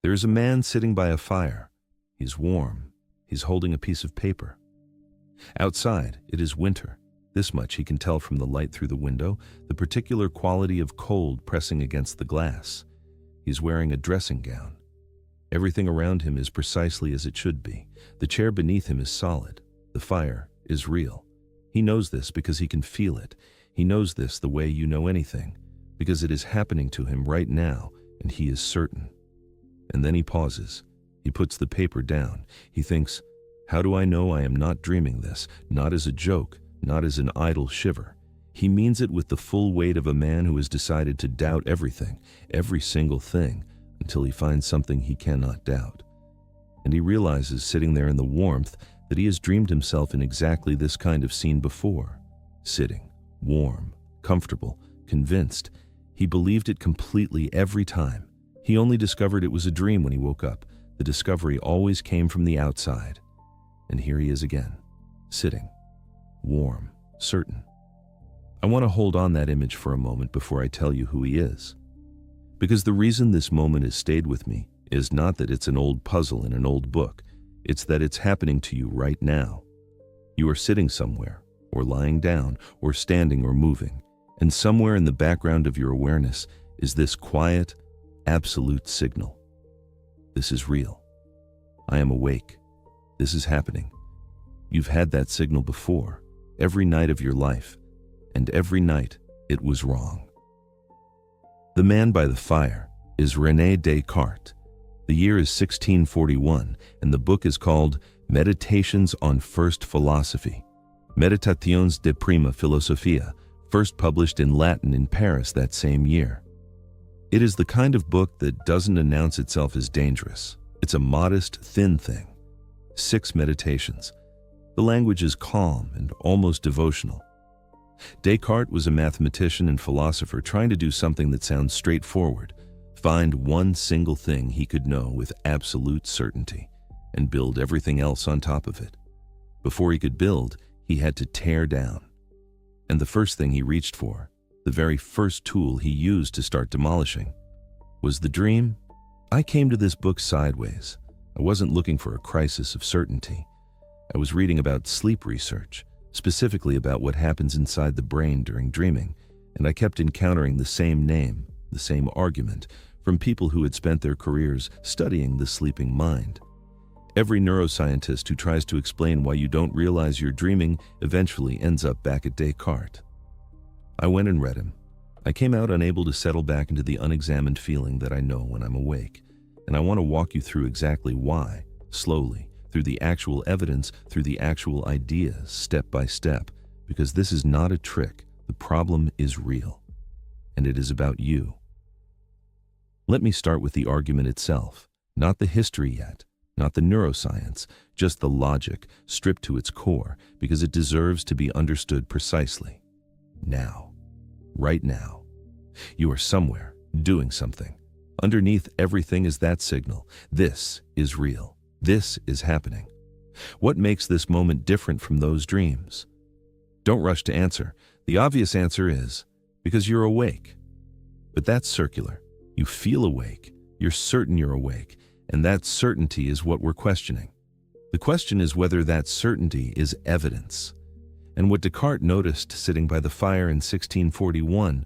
There is a man sitting by a fire. He's warm. He's holding a piece of paper. Outside, it is winter. This much he can tell from the light through the window, the particular quality of cold pressing against the glass. He's wearing a dressing gown. Everything around him is precisely as it should be. The chair beneath him is solid. The fire is real. He knows this because he can feel it. He knows this the way you know anything, because it is happening to him right now, and he is certain. And then he pauses. He puts the paper down. He thinks, how do I know I am not dreaming this, not as a joke, not as an idle shiver? He means it with the full weight of a man who has decided to doubt everything, every single thing, until he finds something he cannot doubt. And he realizes, sitting there in the warmth, that he has dreamed himself in exactly this kind of scene before. Sitting, warm, comfortable, convinced. He believed it completely every time. He only discovered it was a dream when he woke up. The discovery always came from the outside. And here he is again, sitting, warm, certain. I want to hold on that image for a moment before I tell you who he is. Because the reason this moment has stayed with me is not that it's an old puzzle in an old book. It's that it's happening to you right now. You are sitting somewhere, or lying down, or standing or moving, and somewhere in the background of your awareness is this quiet, absolute signal. This is real. I am awake. This is happening. You've had that signal before, every night of your life, and every night it was wrong. The man by the fire is René Descartes. The year is 1641, and the book is called Meditations on First Philosophy, Meditations de Prima Philosophia, first published in Latin in Paris that same year. It is the kind of book that doesn't announce itself as dangerous. It's a modest, thin thing. 6 meditations. The language is calm and almost devotional. Descartes was a mathematician and philosopher trying to do something that sounds straightforward, find one single thing he could know with absolute certainty, and build everything else on top of it. Before he could build, he had to tear down. And the first thing he reached for, the very first tool he used to start demolishing, was the dream. I came to this book sideways. I wasn't looking for a crisis of certainty. I was reading about sleep research, specifically about what happens inside the brain during dreaming, and I kept encountering the same name, the same argument, from people who had spent their careers studying the sleeping mind. Every neuroscientist who tries to explain why you don't realize you're dreaming eventually ends up back at Descartes. I went and read him. I came out unable to settle back into the unexamined feeling that I know when I'm awake, and I want to walk you through exactly why, slowly, through the actual evidence, through the actual ideas, step by step, because this is not a trick. The problem is real, and it is about you. Let me start with the argument itself, not the history yet, not the neuroscience, just the logic, stripped to its core, because it deserves to be understood precisely. Now. Right now. You are somewhere, doing something. Underneath everything is that signal. This is real. This is happening. What makes this moment different from those dreams? Don't rush to answer. The obvious answer is, because you're awake. But that's circular. You feel awake. You're certain you're awake. And that certainty is what we're questioning. The question is whether that certainty is evidence. And what Descartes noticed sitting by the fire in 1641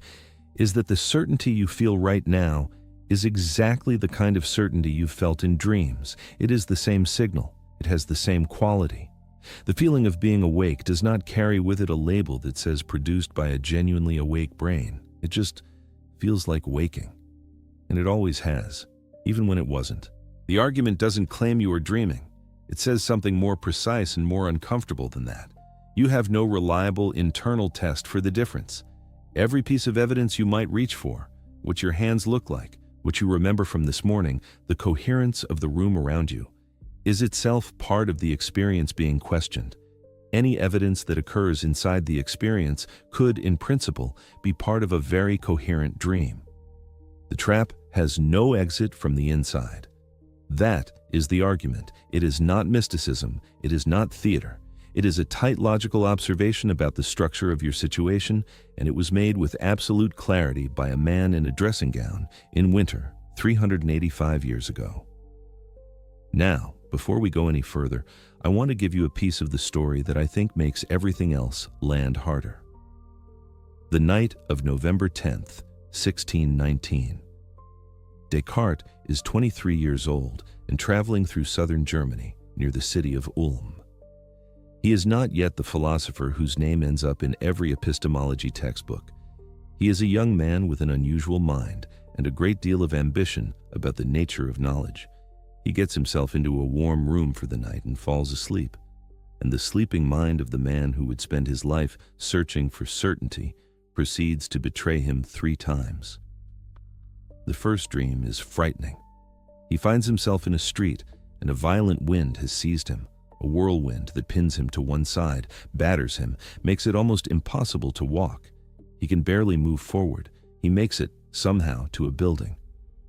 is that the certainty you feel right now is exactly the kind of certainty you felt in dreams. It is the same signal. It has the same quality. The feeling of being awake does not carry with it a label that says produced by a genuinely awake brain. It just feels like waking. And it always has, even when it wasn't. The argument doesn't claim you are dreaming. It says something more precise and more uncomfortable than that. You have no reliable internal test for the difference. Every piece of evidence you might reach for, what your hands look like, what you remember from this morning, the coherence of the room around you, is itself part of the experience being questioned. Any evidence that occurs inside the experience could, in principle, be part of a very coherent dream. The trap has no exit from the inside. That is the argument. It is not mysticism. It is not theater. It is a tight logical observation about the structure of your situation, and it was made with absolute clarity by a man in a dressing gown in winter 385 years ago. Now, before we go any further, I want to give you a piece of the story that I think makes everything else land harder. The night of November 10th, 1619. Descartes is 23 years old and traveling through southern Germany near the city of Ulm. He is not yet the philosopher whose name ends up in every epistemology textbook. He is a young man with an unusual mind and a great deal of ambition about the nature of knowledge. He gets himself into a warm room for the night and falls asleep. And the sleeping mind of the man who would spend his life searching for certainty proceeds to betray him 3 times. The first dream is frightening. He finds himself in a street, and a violent wind has seized him, a whirlwind that pins him to one side, batters him, makes it almost impossible to walk. He can barely move forward. He makes it, somehow, to a building,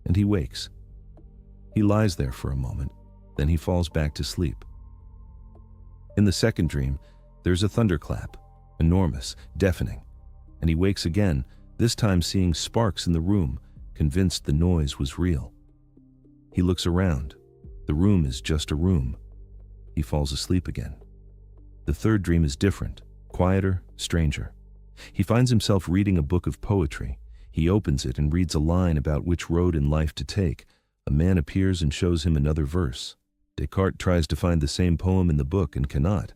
and he wakes. He lies there for a moment, then he falls back to sleep. In the second dream, there's a thunderclap, enormous, deafening, and he wakes again, this time seeing sparks in the room, convinced the noise was real. He looks around. The room is just a room. He falls asleep again. The third dream is different, quieter, stranger. He finds himself reading a book of poetry. He opens it and reads a line about which road in life to take. A man appears and shows him another verse. Descartes tries to find the same poem in the book and cannot.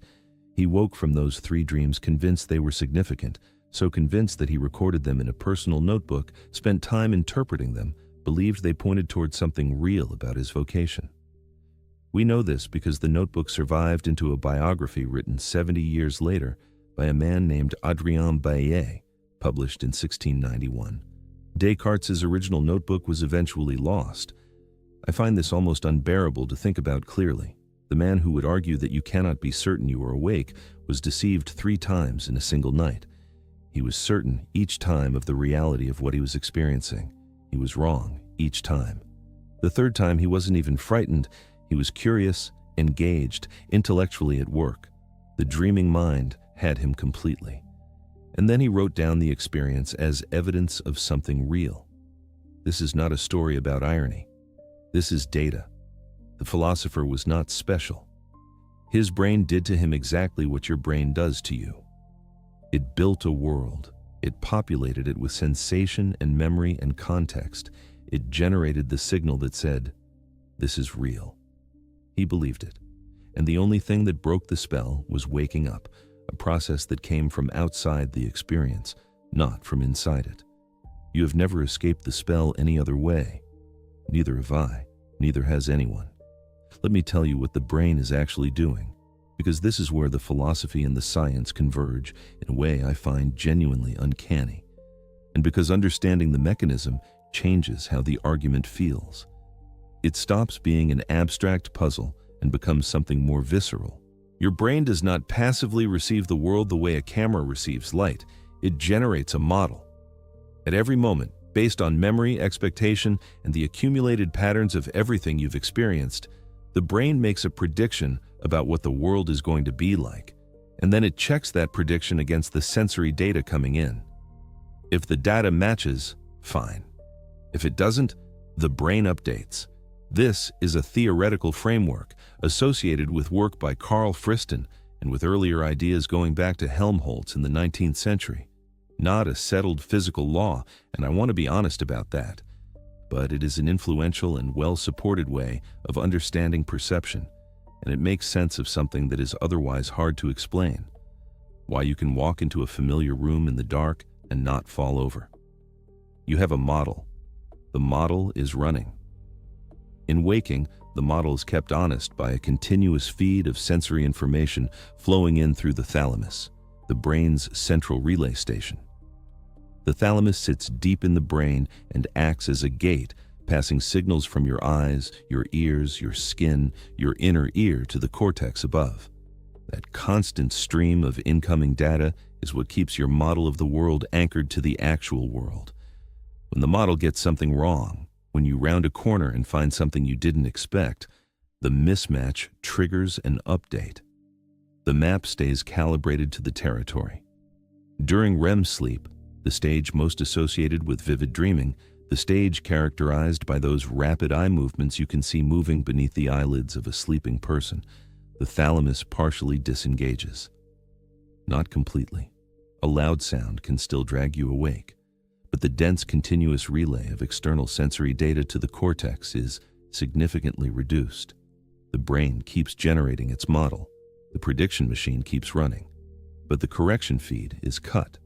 He woke from those 3 dreams convinced they were significant, so convinced that he recorded them in a personal notebook, spent time interpreting them, believed they pointed towards something real about his vocation. We know this because the notebook survived into a biography written 70 years later by a man named Adrien Baillet, published in 1691. Descartes' original notebook was eventually lost. I find this almost unbearable to think about clearly. The man who would argue that you cannot be certain you are awake was deceived 3 times in a single night. He was certain each time of the reality of what he was experiencing. He was wrong each time. The third time he wasn't even frightened. He was curious, engaged, intellectually at work. The dreaming mind had him completely. And then he wrote down the experience as evidence of something real. This is not a story about irony. This is data. The philosopher was not special. His brain did to him exactly what your brain does to you. It built a world. It populated it with sensation and memory and context. It generated the signal that said, "This is real." He believed it. And the only thing that broke the spell was waking up, a process that came from outside the experience, not from inside it. You have never escaped the spell any other way. Neither have I. Neither has anyone. Let me tell you what the brain is actually doing, because this is where the philosophy and the science converge in a way I find genuinely uncanny, and because understanding the mechanism changes how the argument feels. It stops being an abstract puzzle and becomes something more visceral. Your brain does not passively receive the world the way a camera receives light. It generates a model. At every moment, based on memory, expectation, and the accumulated patterns of everything you've experienced, the brain makes a prediction about what the world is going to be like, and then it checks that prediction against the sensory data coming in. If the data matches, fine. If it doesn't, the brain updates. This is a theoretical framework associated with work by Carl Friston and with earlier ideas going back to Helmholtz in the 19th century. Not a settled physical law, and I want to be honest about that. But it is an influential and well-supported way of understanding perception, and it makes sense of something that is otherwise hard to explain. Why you can walk into a familiar room in the dark and not fall over. You have a model. The model is running. In waking, the model is kept honest by a continuous feed of sensory information flowing in through the thalamus, the brain's central relay station. The thalamus sits deep in the brain and acts as a gate, passing signals from your eyes, your ears, your skin, your inner ear to the cortex above. That constant stream of incoming data is what keeps your model of the world anchored to the actual world. When the model gets something wrong, when you round a corner and find something you didn't expect, the mismatch triggers an update. The map stays calibrated to the territory. During REM sleep, the stage most associated with vivid dreaming, the stage characterized by those rapid eye movements you can see moving beneath the eyelids of a sleeping person. The thalamus partially disengages. Not completely. A loud sound can still drag you awake, but the dense continuous relay of external sensory data to the cortex is significantly reduced. The brain keeps generating its model. The prediction machine keeps running, but the correction feed is cut.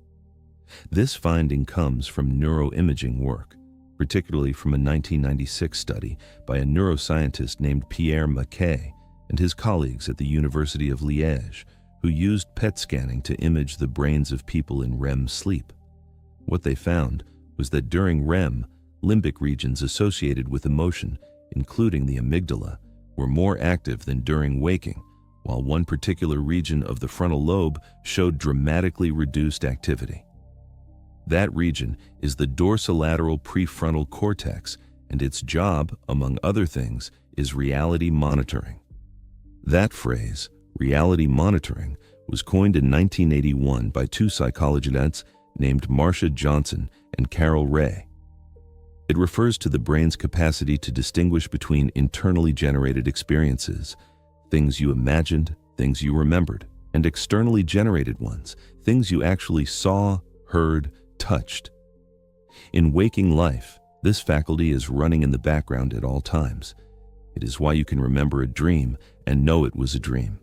This finding comes from neuroimaging work, particularly from a 1996 study by a neuroscientist named Pierre Maquet and his colleagues at the University of Liège, who used PET scanning to image the brains of people in REM sleep. What they found was that during REM, limbic regions associated with emotion, including the amygdala, were more active than during waking, while one particular region of the frontal lobe showed dramatically reduced activity. That region is the dorsolateral prefrontal cortex, and its job, among other things, is reality monitoring. That phrase, reality monitoring, was coined in 1981 by two psychologists named Marcia Johnson and Carol Ray. It refers to the brain's capacity to distinguish between internally generated experiences, things you imagined, things you remembered, and externally generated ones, things you actually saw, heard, touched. In waking life, this faculty is running in the background at all times. It is why you can remember a dream and know it was a dream.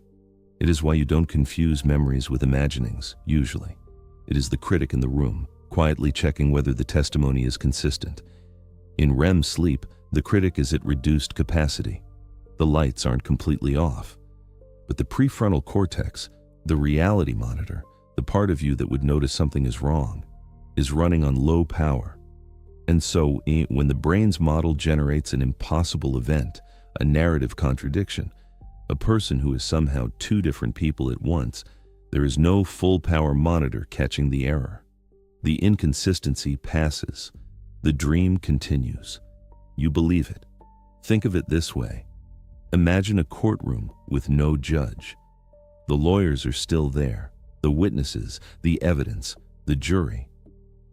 It is why you don't confuse memories with imaginings, usually. It is the critic in the room, quietly checking whether the testimony is consistent. In REM sleep, the critic is at reduced capacity. The lights aren't completely off. But the prefrontal cortex, the reality monitor, the part of you that would notice something is wrong, is running on low power. And so, when the brain's model generates an impossible event, a narrative contradiction, a person who is somehow two different people at once, there is no full-power monitor catching the error. The inconsistency passes. The dream continues. You believe it. Think of it this way. Imagine a courtroom with no judge. The lawyers are still there, the witnesses, the evidence, the jury.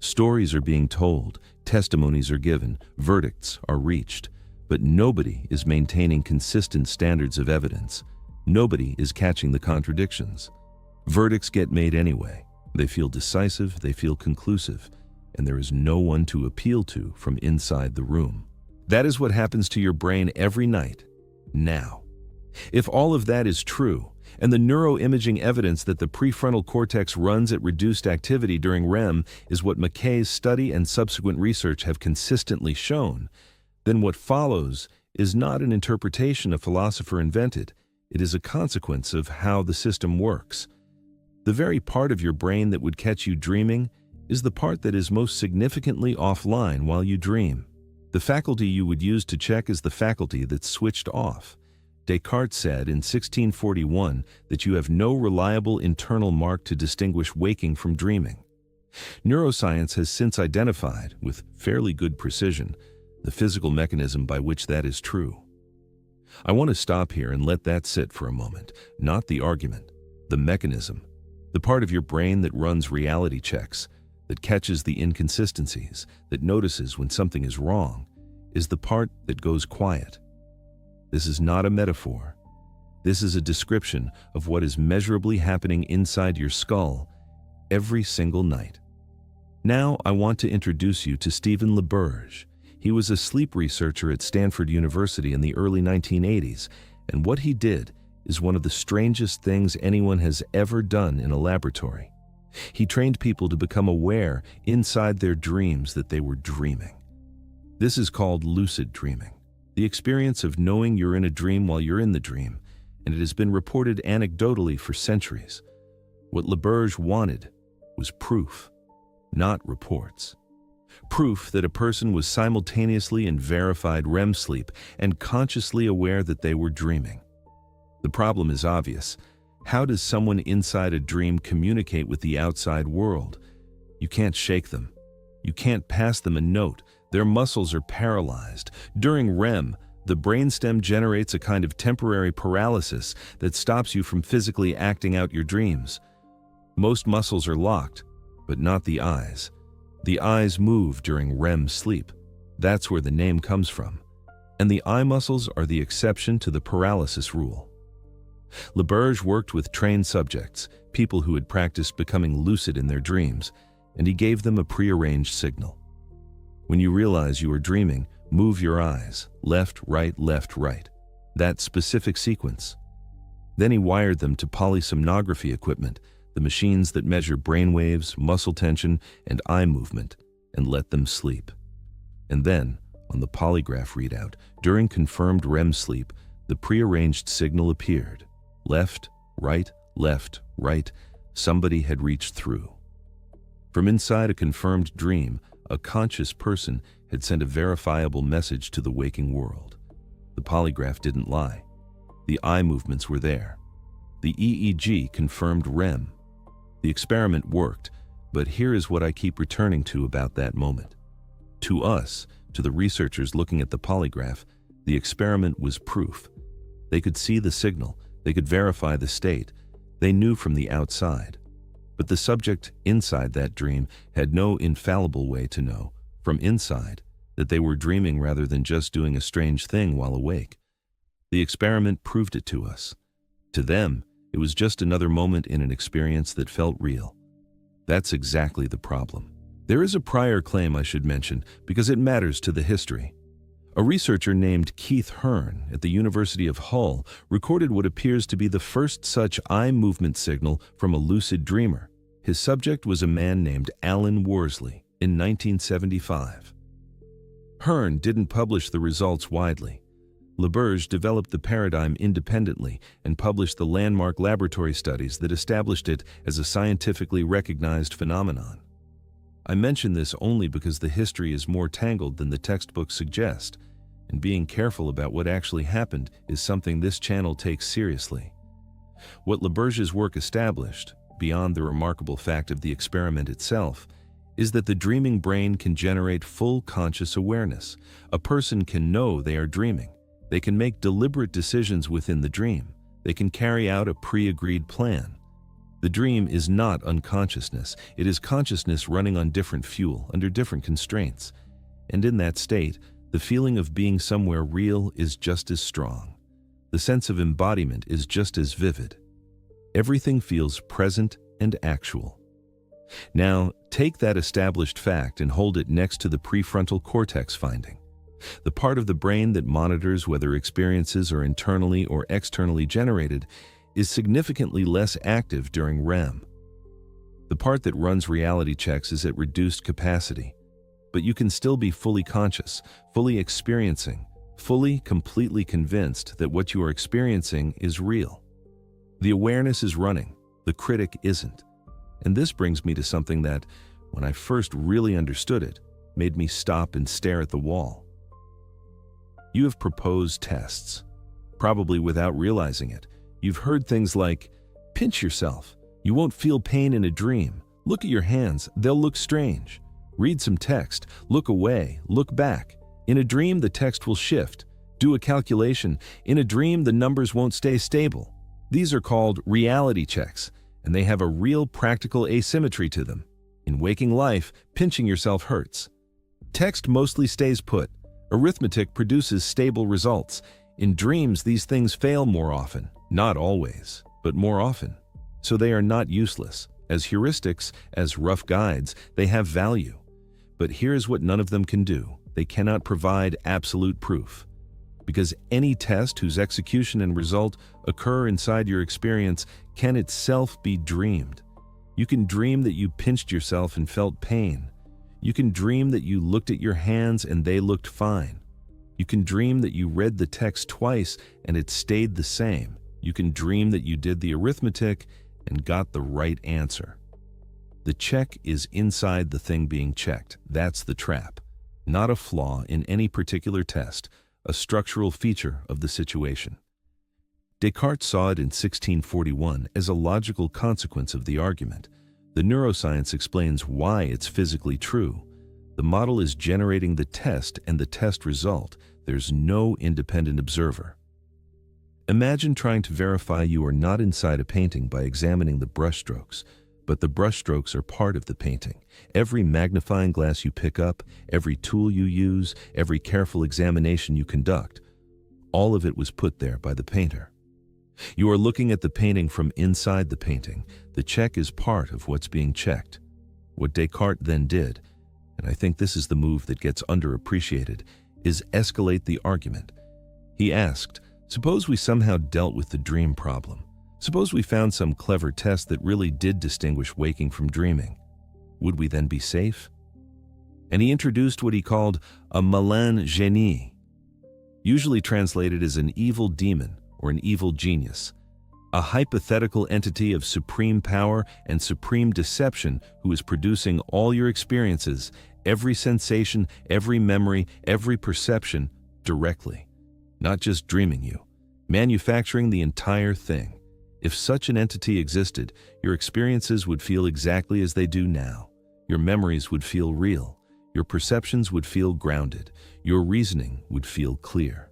Stories are being told, testimonies are given, verdicts are reached, but nobody is maintaining consistent standards of evidence. Nobody is catching the contradictions. Verdicts get made anyway. They feel decisive, they feel conclusive, and there is no one to appeal to from inside the room. That is what happens to your brain every night, now. If all of that is true, and the neuroimaging evidence that the prefrontal cortex runs at reduced activity during REM is what Mackay's study and subsequent research have consistently shown, then what follows is not an interpretation a philosopher invented. It is a consequence of how the system works. The very part of your brain that would catch you dreaming is the part that is most significantly offline while you dream. The faculty you would use to check is the faculty that's switched off. Descartes said in 1641 that you have no reliable internal mark to distinguish waking from dreaming. Neuroscience has since identified, with fairly good precision, the physical mechanism by which that is true. I want to stop here and let that sit for a moment, not the argument, the mechanism, the part of your brain that runs reality checks, that catches the inconsistencies, that notices when something is wrong, is the part that goes quiet. This is not a metaphor. This is a description of what is measurably happening inside your skull every single night. Now I want to introduce you to Stephen LaBerge. He was a sleep researcher at Stanford University in the early 1980s, and what he did is one of the strangest things anyone has ever done in a laboratory. He trained people to become aware inside their dreams that they were dreaming. This is called lucid dreaming, the experience of knowing you're in a dream while you're in the dream, and it has been reported anecdotally for centuries. What LaBerge wanted was proof, not reports. Proof that a person was simultaneously in verified REM sleep and consciously aware that they were dreaming. The problem is obvious. How does someone inside a dream communicate with the outside world? You can't shake them. You can't pass them a note. Their muscles are paralyzed. During REM, the brainstem generates a kind of temporary paralysis that stops you from physically acting out your dreams. Most muscles are locked, but not the eyes. The eyes move during REM sleep. That's where the name comes from. And the eye muscles are the exception to the paralysis rule. Laberge worked with trained subjects, people who had practiced becoming lucid in their dreams, and he gave them a prearranged signal. When you realize you are dreaming, move your eyes, left, right, that specific sequence. Then he wired them to polysomnography equipment, the machines that measure brain waves, muscle tension, and eye movement, and let them sleep. And then, on the polygraph readout, during confirmed REM sleep, the prearranged signal appeared. Left, right, somebody had reached through. From inside a confirmed dream, a conscious person had sent a verifiable message to the waking world. The polygraph didn't lie. The eye movements were there. The EEG confirmed REM. The experiment worked, but here is what I keep returning to about that moment. To us, to the researchers looking at the polygraph, the experiment was proof. They could see the signal, they could verify the state, they knew from the outside. But the subject inside that dream had no infallible way to know, from inside, that they were dreaming rather than just doing a strange thing while awake. The experiment proved it to us. To them, it was just another moment in an experience that felt real. That's exactly the problem. There is a prior claim I should mention because it matters to the history. A researcher named Keith Hearn at the University of Hull recorded what appears to be the first such eye movement signal from a lucid dreamer. His subject was a man named Alan Worsley in 1975. Hearn didn't publish the results widely. Laberge developed the paradigm independently and published the landmark laboratory studies that established it as a scientifically recognized phenomenon. I mention this only because the history is more tangled than the textbooks suggest, and being careful about what actually happened is something this channel takes seriously. What Laberge's work established, beyond the remarkable fact of the experiment itself, is that the dreaming brain can generate full conscious awareness. A person can know they are dreaming. They can make deliberate decisions within the dream. They can carry out a pre-agreed plan. The dream is not unconsciousness. It is consciousness running on different fuel, under different constraints. And in that state, the feeling of being somewhere real is just as strong. The sense of embodiment is just as vivid. Everything feels present and actual. Now, take that established fact and hold it next to the prefrontal cortex finding. The part of the brain that monitors whether experiences are internally or externally generated is significantly less active during REM. The part that runs reality checks is at reduced capacity, but you can still be fully conscious, fully experiencing, fully, completely convinced that what you are experiencing is real. The awareness is running, the critic isn't. And this brings me to something that, when I first really understood it, made me stop and stare at the wall. You have proposed tests, probably without realizing it. You've heard things like, pinch yourself, you won't feel pain in a dream, look at your hands, they'll look strange. Read some text, look away, look back. In a dream, the text will shift. Do a calculation. In a dream, the numbers won't stay stable. These are called reality checks, and they have a real practical asymmetry to them. In waking life, pinching yourself hurts. Text mostly stays put. Arithmetic produces stable results. In dreams, these things fail more often. Not always, but more often. So they are not useless. As heuristics, as rough guides, they have value. But here's what none of them can do. They cannot provide absolute proof. Because any test whose execution and result occur inside your experience can itself be dreamed. You can dream that you pinched yourself and felt pain. You can dream that you looked at your hands and they looked fine. You can dream that you read the text twice and it stayed the same. You can dream that you did the arithmetic and got the right answer. The check is inside the thing being checked. That's the trap. Not a flaw in any particular test, a structural feature of the situation. Descartes saw it in 1641 as a logical consequence of the argument. The neuroscience explains why it's physically true. The model is generating the test and the test result. There's no independent observer. Imagine trying to verify you are not inside a painting by examining the brushstrokes, But the brushstrokes are part of the painting. Every magnifying glass you pick up, every tool you use, every careful examination you conduct, all of it was put there by the painter. You are looking at the painting from inside the painting. The check is part of what's being checked. What Descartes then did, and I think this is the move that gets underappreciated, is escalate the argument. He asked, suppose we somehow dealt with the dream problem. Suppose we found some clever test that really did distinguish waking from dreaming. Would we then be safe? And he introduced what he called a malin génie, usually translated as an evil demon or an evil genius, a hypothetical entity of supreme power and supreme deception who is producing all your experiences, every sensation, every memory, every perception directly, not just dreaming you, manufacturing the entire thing. If such an entity existed, your experiences would feel exactly as they do now. Your memories would feel real. Your perceptions would feel grounded. Your reasoning would feel clear.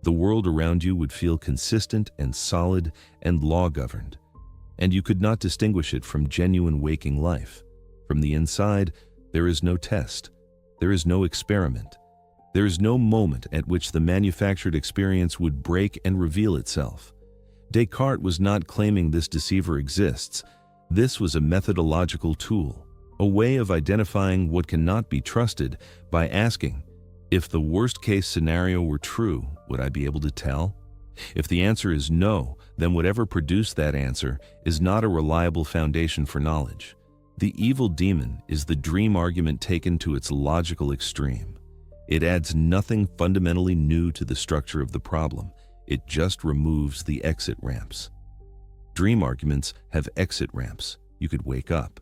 The world around you would feel consistent and solid and law-governed, and you could not distinguish it from genuine waking life. From the inside, there is no test. There is no experiment. There is no moment at which the manufactured experience would break and reveal itself. Descartes was not claiming this deceiver exists. This was a methodological tool, a way of identifying what cannot be trusted by asking, if the worst-case scenario were true, would I be able to tell? If the answer is no, then whatever produced that answer is not a reliable foundation for knowledge. The evil demon is the dream argument taken to its logical extreme. It adds nothing fundamentally new to the structure of the problem. It just removes the exit ramps. Dream arguments have exit ramps. You could wake up.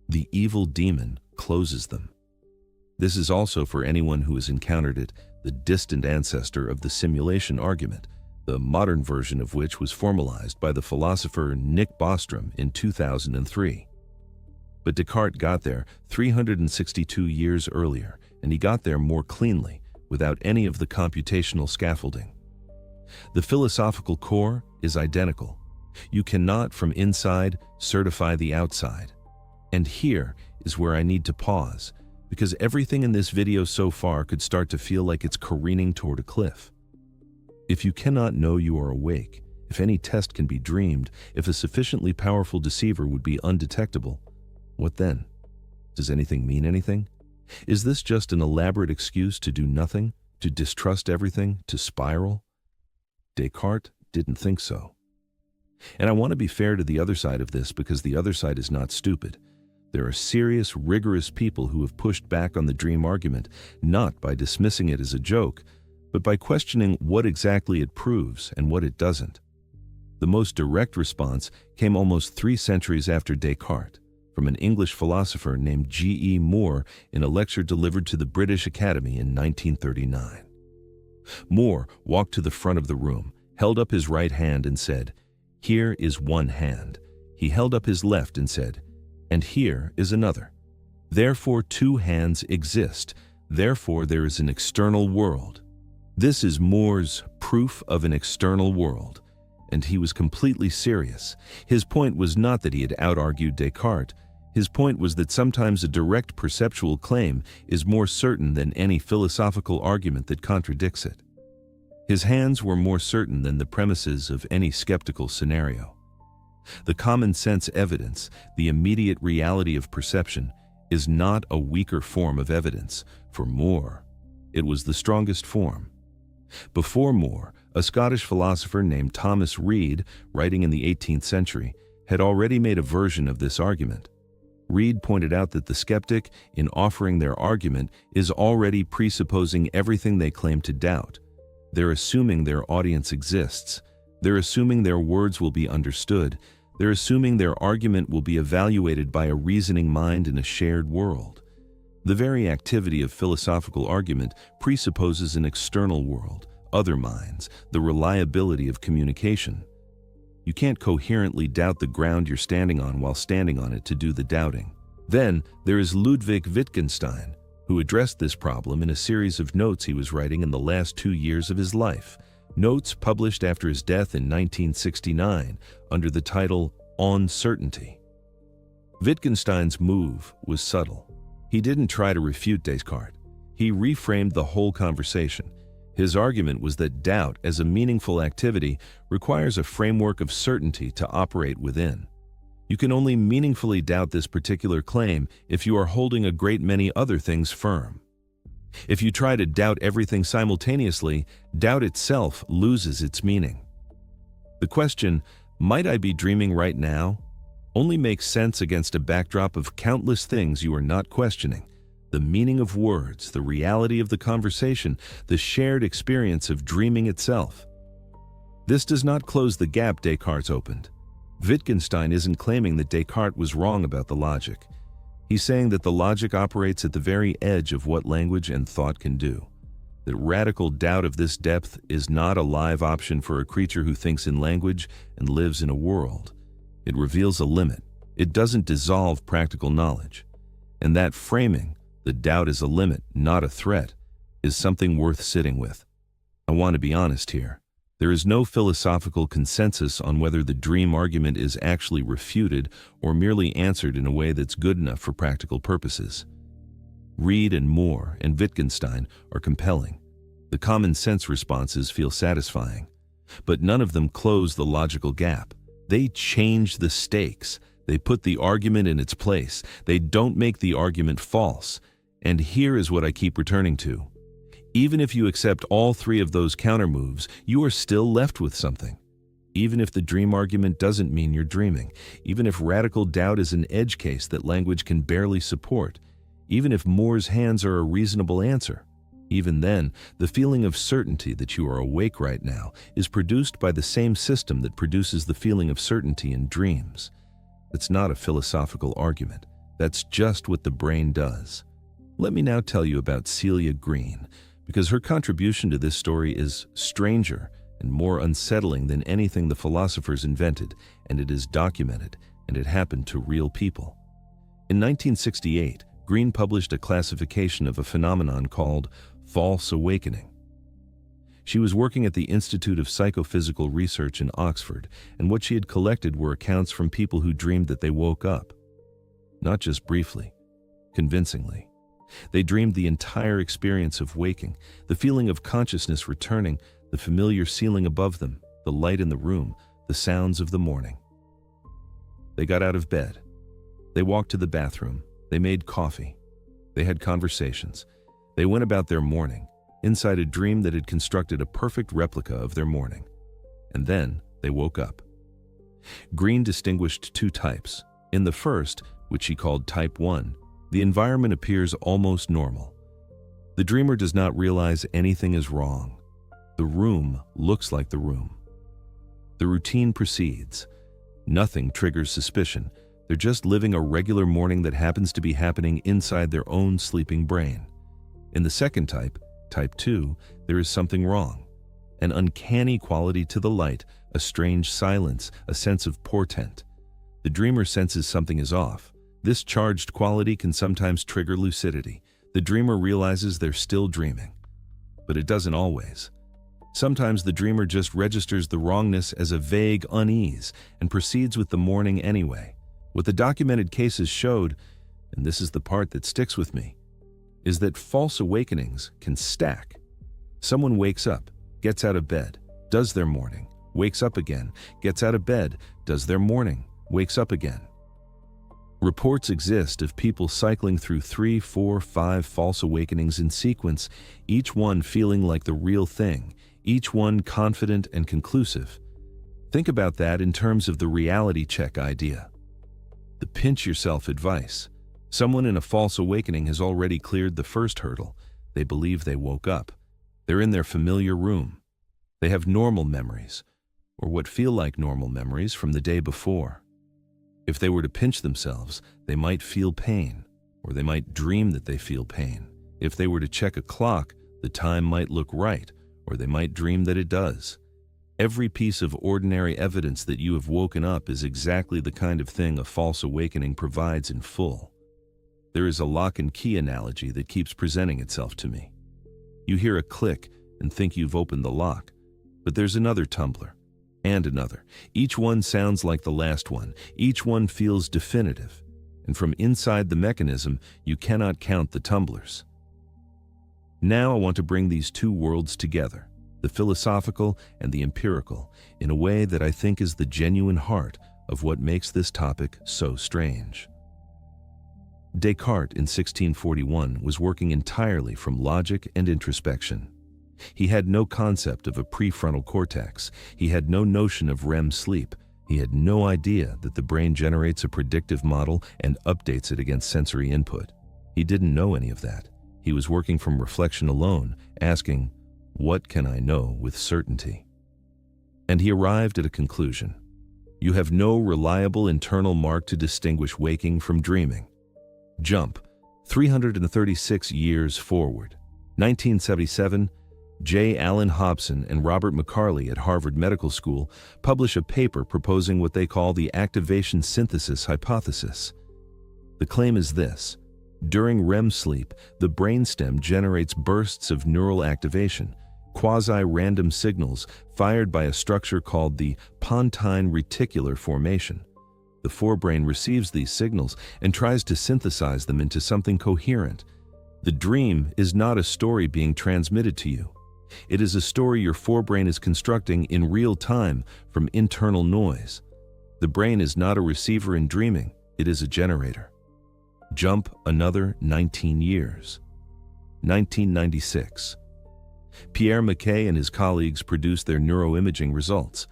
The evil demon closes them. This is also for anyone who has encountered it, the distant ancestor of the simulation argument, the modern version of which was formalized by the philosopher Nick Bostrom in 2003. But Descartes got there 362 years earlier, and he got there more cleanly, without any of the computational scaffolding. The philosophical core is identical. You cannot, from inside, certify the outside. And here is where I need to pause, because everything in this video so far could start to feel like it's careening toward a cliff. If you cannot know you are awake, if any test can be dreamed, if a sufficiently powerful deceiver would be undetectable, what then? Does anything mean anything? Is this just an elaborate excuse to do nothing, to distrust everything, to spiral? Descartes didn't think so. And I want to be fair to the other side of this, because the other side is not stupid. There are serious, rigorous people who have pushed back on the dream argument, not by dismissing it as a joke, but by questioning what exactly it proves and what it doesn't. The most direct response came almost 3 centuries after Descartes, from an English philosopher named G.E. Moore in a lecture delivered to the British Academy in 1939. Moore walked to the front of the room, held up his right hand and said, "Here is one hand." He held up his left and said, "And here is another. Therefore 2 hands exist. Therefore there is an external world." This is Moore's proof of an external world, and he was completely serious. His point was not that he had out-argued Descartes. His point was that sometimes a direct perceptual claim is more certain than any philosophical argument that contradicts it. His hands were more certain than the premises of any skeptical scenario. The common sense evidence, the immediate reality of perception, is not a weaker form of evidence. For Moore, it was the strongest form. Before Moore, a Scottish philosopher named Thomas Reid, writing in the 18th century, had already made a version of this argument. Reid pointed out that the skeptic, in offering their argument, is already presupposing everything they claim to doubt. They're assuming their audience exists. They're assuming their words will be understood. They're assuming their argument will be evaluated by a reasoning mind in a shared world. The very activity of philosophical argument presupposes an external world, other minds, the reliability of communication. You can't coherently doubt the ground you're standing on while standing on it to do the doubting. Then there is Ludwig Wittgenstein, who addressed this problem in a series of notes he was writing in the last 2 years of his life, notes published after his death in 1969 under the title On Certainty. Wittgenstein's move was subtle. He didn't try to refute Descartes. He reframed the whole conversation. His argument was that doubt as a meaningful activity requires a framework of certainty to operate within. You can only meaningfully doubt this particular claim if you are holding a great many other things firm. If you try to doubt everything simultaneously, doubt itself loses its meaning. The question, "Might I be dreaming right now?" only makes sense against a backdrop of countless things you are not questioning. The meaning of words, the reality of the conversation, the shared experience of dreaming itself. This does not close the gap Descartes opened. Wittgenstein isn't claiming that Descartes was wrong about the logic. He's saying that the logic operates at the very edge of what language and thought can do. That radical doubt of this depth is not a live option for a creature who thinks in language and lives in a world. It reveals a limit. It doesn't dissolve practical knowledge. And that framing, the doubt is a limit, not a threat, is something worth sitting with. I want to be honest here. There is no philosophical consensus on whether the dream argument is actually refuted or merely answered in a way that's good enough for practical purposes. Reid and Moore and Wittgenstein are compelling. The common sense responses feel satisfying. But none of them close the logical gap. They change the stakes. They put the argument in its place. They don't make the argument false. And here is what I keep returning to. Even if you accept all three of those countermoves, you are still left with something. Even if the dream argument doesn't mean you're dreaming, even if radical doubt is an edge case that language can barely support, even if Moore's hands are a reasonable answer, even then, the feeling of certainty that you are awake right now is produced by the same system that produces the feeling of certainty in dreams. That's not a philosophical argument. That's just what the brain does. Let me now tell you about Celia Green, because her contribution to this story is stranger and more unsettling than anything the philosophers invented, and it is documented, and it happened to real people. In 1968, Green published a classification of a phenomenon called false awakening. She was working at the Institute of Psychophysical Research in Oxford, and what she had collected were accounts from people who dreamed that they woke up. Not just briefly, convincingly. They dreamed the entire experience of waking, the feeling of consciousness returning, the familiar ceiling above them, the light in the room, the sounds of the morning. They got out of bed. They walked to the bathroom. They made coffee. They had conversations. They went about their morning, inside a dream that had constructed a perfect replica of their morning. And then they woke up. Green distinguished two types. In the first, which she called Type 1, the environment appears almost normal. The dreamer does not realize anything is wrong. The room looks like the room. The routine proceeds. Nothing triggers suspicion. They're just living a regular morning that happens to be happening inside their own sleeping brain. In the second type, Type 2, there is something wrong. An uncanny quality to the light, a strange silence, a sense of portent. The dreamer senses something is off. This charged quality can sometimes trigger lucidity. The dreamer realizes they're still dreaming. But it doesn't always. Sometimes the dreamer just registers the wrongness as a vague unease and proceeds with the morning anyway. What the documented cases showed, and this is the part that sticks with me, is that false awakenings can stack. Someone wakes up, gets out of bed, does their morning, wakes up again, gets out of bed, does their morning, wakes up again. Reports exist of people cycling through 3, 4, 5 false awakenings in sequence, each one feeling like the real thing, each one confident and conclusive. Think about that in terms of the reality check idea. The pinch yourself advice. Someone in a false awakening has already cleared the first hurdle. They believe they woke up. They're in their familiar room. They have normal memories, or what feel like normal memories from the day before. If they were to pinch themselves, they might feel pain, or they might dream that they feel pain. If they were to check a clock, the time might look right, or they might dream that it does. Every piece of ordinary evidence that you have woken up is exactly the kind of thing a false awakening provides in full. There is a lock and key analogy that keeps presenting itself to me. You hear a click and think you've opened the lock, but there's another tumbler. And another. Each one sounds like the last one. Each one feels definitive. and from inside the mechanism, you cannot count the tumblers. Now I want to bring these two worlds together, the philosophical and the empirical, in a way that I think is the genuine heart of what makes this topic so strange. Descartes in 1641 was working entirely from logic and introspection. He had no concept of a prefrontal cortex. He had no notion of REM sleep. He had no idea that the brain generates a predictive model and updates it against sensory input. He didn't know any of that. He was working from reflection alone, asking, "What can I know with certainty?" And he arrived at a conclusion. You have no reliable internal mark to distinguish waking from dreaming. Jump 336 years forward. 1977, J. Allen Hobson and Robert McCarley at Harvard Medical School publish a paper proposing what they call the activation synthesis hypothesis. The claim is this: during REM sleep, the brainstem generates bursts of neural activation, quasi-random signals fired by a structure called the pontine reticular formation. The forebrain receives these signals and tries to synthesize them into something coherent. The dream is not a story being transmitted to you. It is a story your forebrain is constructing in real time from internal noise. The brain is not a receiver in dreaming, it is a generator. Jump another 19 years. 1996. Pierre Mackay and his colleagues produced their neuroimaging results.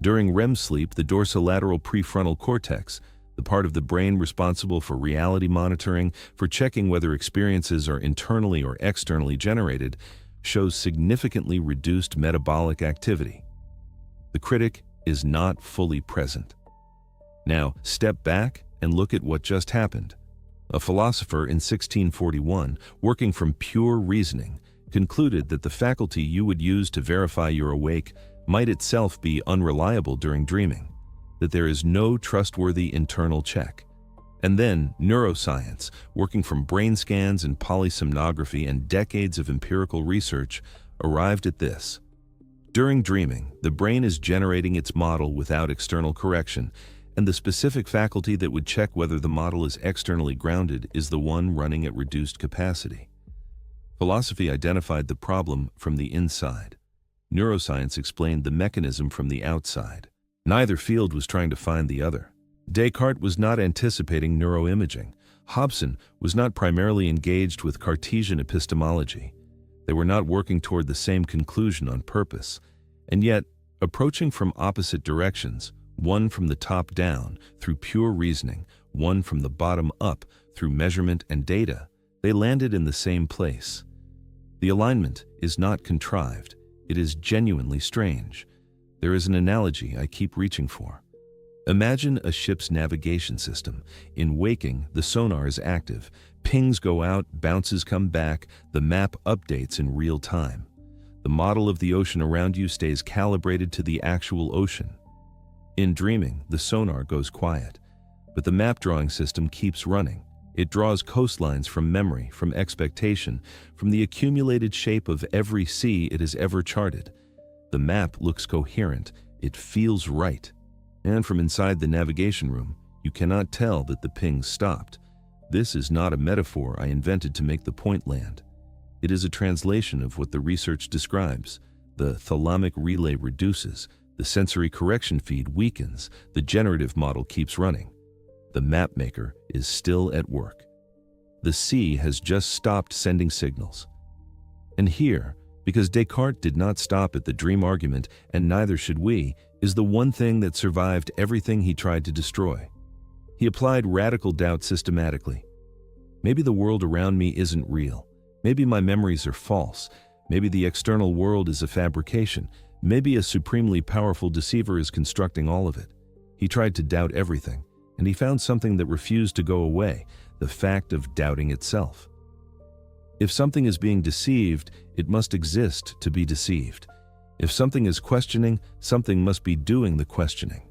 During REM sleep, the dorsolateral prefrontal cortex, the part of the brain responsible for reality monitoring, for checking whether experiences are internally or externally generated, shows significantly reduced metabolic activity. The critic is not fully present. Now, step back and look at what just happened. A philosopher in 1641, working from pure reasoning, concluded that the faculty you would use to verify you're awake might itself be unreliable during dreaming, that there is no trustworthy internal check. And then neuroscience, working from brain scans and polysomnography and decades of empirical research, arrived at this. During dreaming, the brain is generating its model without external correction, and the specific faculty that would check whether the model is externally grounded is the one running at reduced capacity. Philosophy identified the problem from the inside. Neuroscience explained the mechanism from the outside. Neither field was trying to find the other. Descartes was not anticipating neuroimaging. Hobson was not primarily engaged with Cartesian epistemology. They were not working toward the same conclusion on purpose. And yet, approaching from opposite directions, one from the top down through pure reasoning, one from the bottom up through measurement and data, they landed in the same place. The alignment is not contrived. It is genuinely strange. There is an analogy I keep reaching for. Imagine a ship's navigation system. In waking, the sonar is active. Pings go out, bounces come back, the map updates in real time. The model of the ocean around you stays calibrated to the actual ocean. In dreaming, the sonar goes quiet, but the map drawing system keeps running. It draws coastlines from memory, from expectation, from the accumulated shape of every sea it has ever charted. The map looks coherent, it feels right. And from inside the navigation room, you cannot tell that the ping stopped. This is not a metaphor I invented to make the point land. It is a translation of what the research describes. The thalamic relay reduces, the sensory correction feed weakens, the generative model keeps running. The map maker is still at work. The sea has just stopped sending signals. And here, because Descartes did not stop at the dream argument, and neither should we, is the one thing that survived everything he tried to destroy. He applied radical doubt systematically. Maybe the world around me isn't real. Maybe my memories are false. Maybe the external world is a fabrication. Maybe a supremely powerful deceiver is constructing all of it. He tried to doubt everything, and he found something that refused to go away, the fact of doubting itself. If something is being deceived, it must exist to be deceived. If something is questioning, something must be doing the questioning.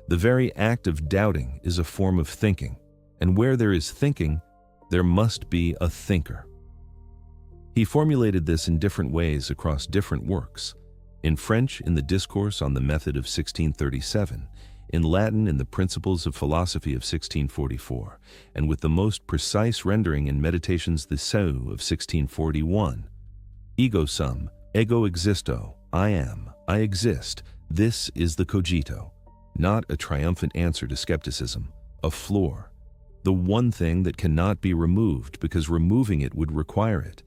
The very act of doubting is a form of thinking, and where there is thinking, there must be a thinker. He formulated this in different ways across different works. In French, in the Discourse on the Method of 1637, in Latin in the Principles of Philosophy of 1644, and with the most precise rendering in Meditations the Seu of 1641. Ego sum, ego existo, I am, I exist, this is the cogito. Not a triumphant answer to skepticism, a floor. The one thing that cannot be removed because removing it would require it.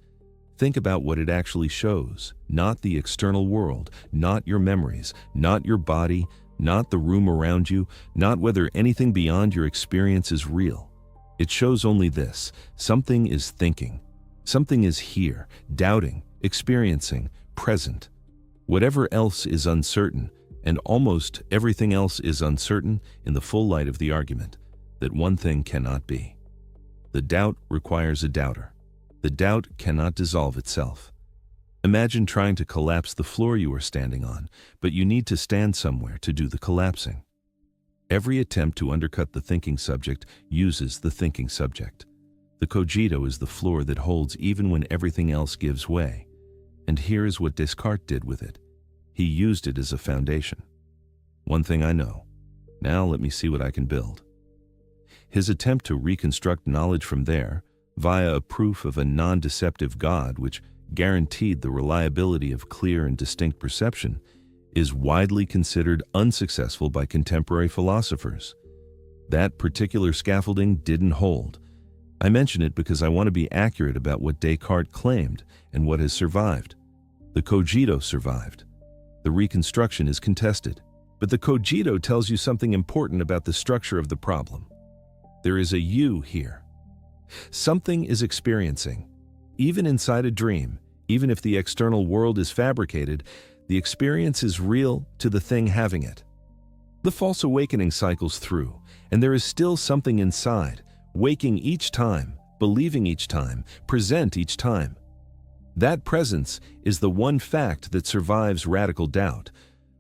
Think about what it actually shows, not the external world, not your memories, not your body, not the room around you, not whether anything beyond your experience is real. It shows only this: something is thinking, something is here, doubting, experiencing, present. Whatever else is uncertain, and almost everything else is uncertain in the full light of the argument that one thing cannot be. The doubt requires a doubter. The doubt cannot dissolve itself. Imagine trying to collapse the floor you are standing on, but you need to stand somewhere to do the collapsing. Every attempt to undercut the thinking subject uses the thinking subject. The cogito is the floor that holds even when everything else gives way. And here is what Descartes did with it. He used it as a foundation. One thing I know. Now let me see what I can build. His attempt to reconstruct knowledge from there, via a proof of a non-deceptive God which guaranteed the reliability of clear and distinct perception, is widely considered unsuccessful by contemporary philosophers. That particular scaffolding didn't hold. I mention it because I want to be accurate about what Descartes claimed and what has survived. The cogito survived. The reconstruction is contested. But the cogito tells you something important about the structure of the problem. There is a you here. Something is experiencing. Even inside a dream, even if the external world is fabricated, the experience is real to the thing having it. The false awakening cycles through, and there is still something inside, waking each time, believing each time, present each time. That presence is the one fact that survives radical doubt.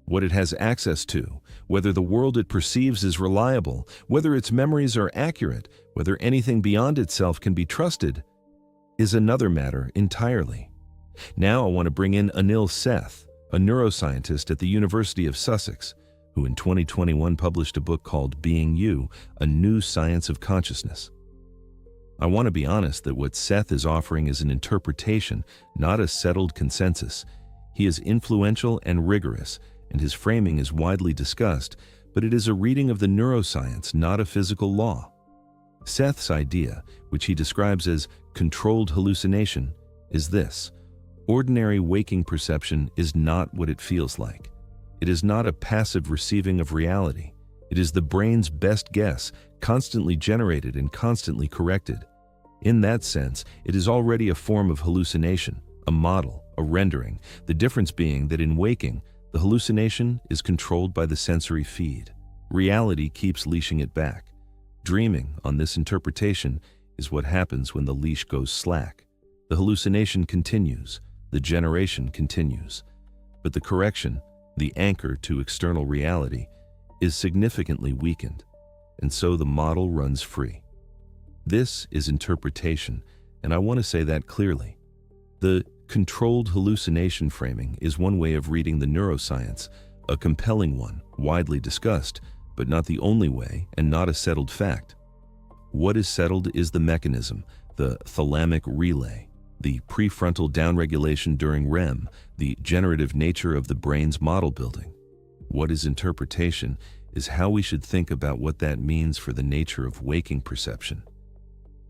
What it has access to, whether the world it perceives is reliable, whether its memories are accurate, whether anything beyond itself can be trusted, is another matter entirely. Now I want to bring in Anil Seth, a neuroscientist at the University of Sussex, who in 2021 published a book called Being You, A New Science of Consciousness. I want to be honest that what Seth is offering is an interpretation, not a settled consensus. He is influential and rigorous, and his framing is widely discussed, but it is a reading of the neuroscience, not a physical law. Seth's idea, which he describes as controlled hallucination, is this: ordinary waking perception is not what it feels like. It is not a passive receiving of reality. It is the brain's best guess, constantly generated and constantly corrected. In that sense, it is already a form of hallucination, a model, a rendering, the difference being that in waking, the hallucination is controlled by the sensory feed. Reality keeps leashing it back. Dreaming, on this interpretation, is what happens when the leash goes slack. The hallucination continues, the generation continues, but the correction, the anchor to external reality, is significantly weakened, and so the model runs free. This is interpretation, and I want to say that clearly. The controlled hallucination framing is one way of reading the neuroscience, a compelling one, widely discussed, but not the only way and not a settled fact. What is settled is the mechanism, the thalamic relay, the prefrontal downregulation during REM, the generative nature of the brain's model building. What is interpretation is how we should think about what that means for the nature of waking perception.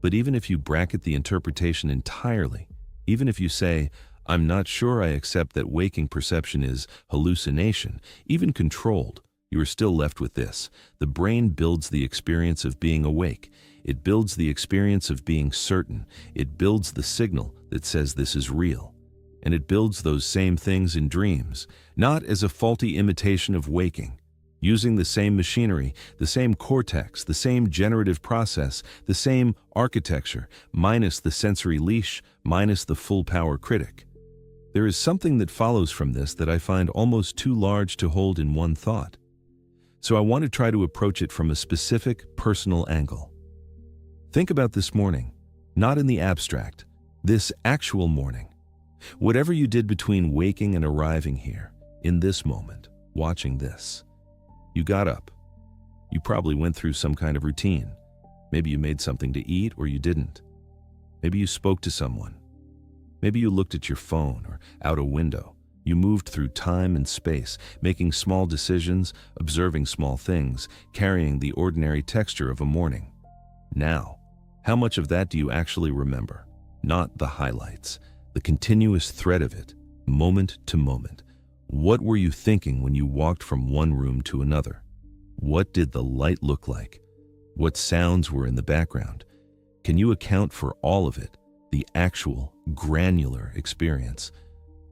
But even if you bracket the interpretation entirely, even if you say, I'm not sure I accept that waking perception is hallucination, even controlled, you are still left with this. The brain builds the experience of being awake. It builds the experience of being certain. It builds the signal that says this is real. And it builds those same things in dreams, not as a faulty imitation of waking. Using the same machinery, the same cortex, the same generative process, the same architecture, minus the sensory leash, minus the full power critic. There is something that follows from this that I find almost too large to hold in one thought. So I want to try to approach it from a specific, personal angle. Think about this morning, not in the abstract, this actual morning. Whatever you did between waking and arriving here, in this moment, watching this. You got up, You probably went through some kind of routine. Maybe you made something to eat or you didn't. Maybe you spoke to someone. Maybe you looked at your phone or out a window. You moved through time and space, making small decisions, observing small things, carrying the ordinary texture of a morning. Now, how much of that do you actually remember? Not the highlights, the continuous thread of it, moment to moment. What were you thinking when you walked from one room to another? What did the light look like? What sounds were in the background? Can you account for all of it, the actual, granular experience?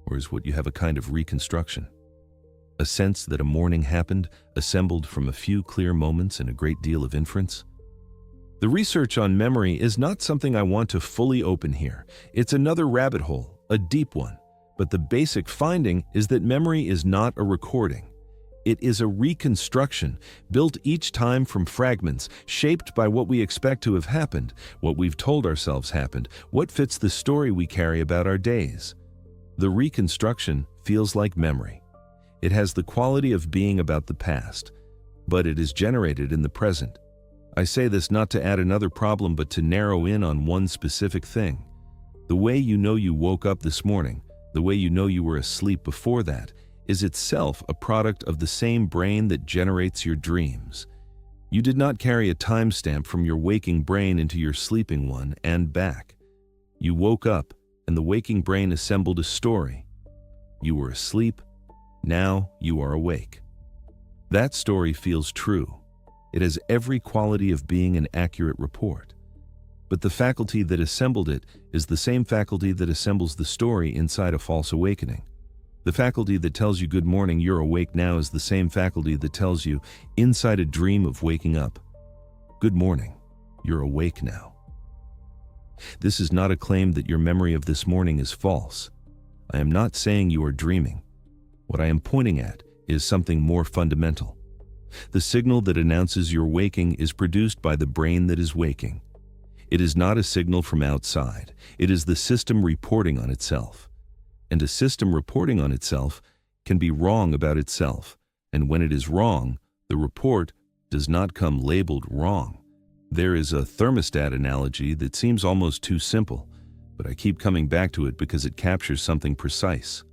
Or is what you have a kind of reconstruction? A sense that a morning happened, assembled from a few clear moments and a great deal of inference? The research on memory is not something I want to fully open here. It's another rabbit hole, a deep one. But the basic finding is that memory is not a recording. It is a reconstruction, built each time from fragments, shaped by what we expect to have happened, what we've told ourselves happened, what fits the story we carry about our days. The reconstruction feels like memory. It has the quality of being about the past, but it is generated in the present. I say this not to add another problem, but to narrow in on one specific thing. The way you know you woke up this morning, the way you know you were asleep before that, is itself a product of the same brain that generates your dreams. You did not carry a timestamp from your waking brain into your sleeping one and back. You woke up, and the waking brain assembled a story. You were asleep, now you are awake. That story feels true. It has every quality of being an accurate report. But the faculty that assembled it is the same faculty that assembles the story inside a false awakening. The faculty that tells you good morning, you're awake now, is the same faculty that tells you inside a dream of waking up, good morning, you're awake now. This is not a claim that your memory of this morning is false. I am not saying you are dreaming. What I am pointing at is something more fundamental. The signal that announces your waking is produced by the brain that is waking. It is not a signal from outside. It is the system reporting on itself. And a system reporting on itself can be wrong about itself. And when it is wrong, the report does not come labeled wrong. There is a thermostat analogy that seems almost too simple, but I keep coming back to it because it captures something precise.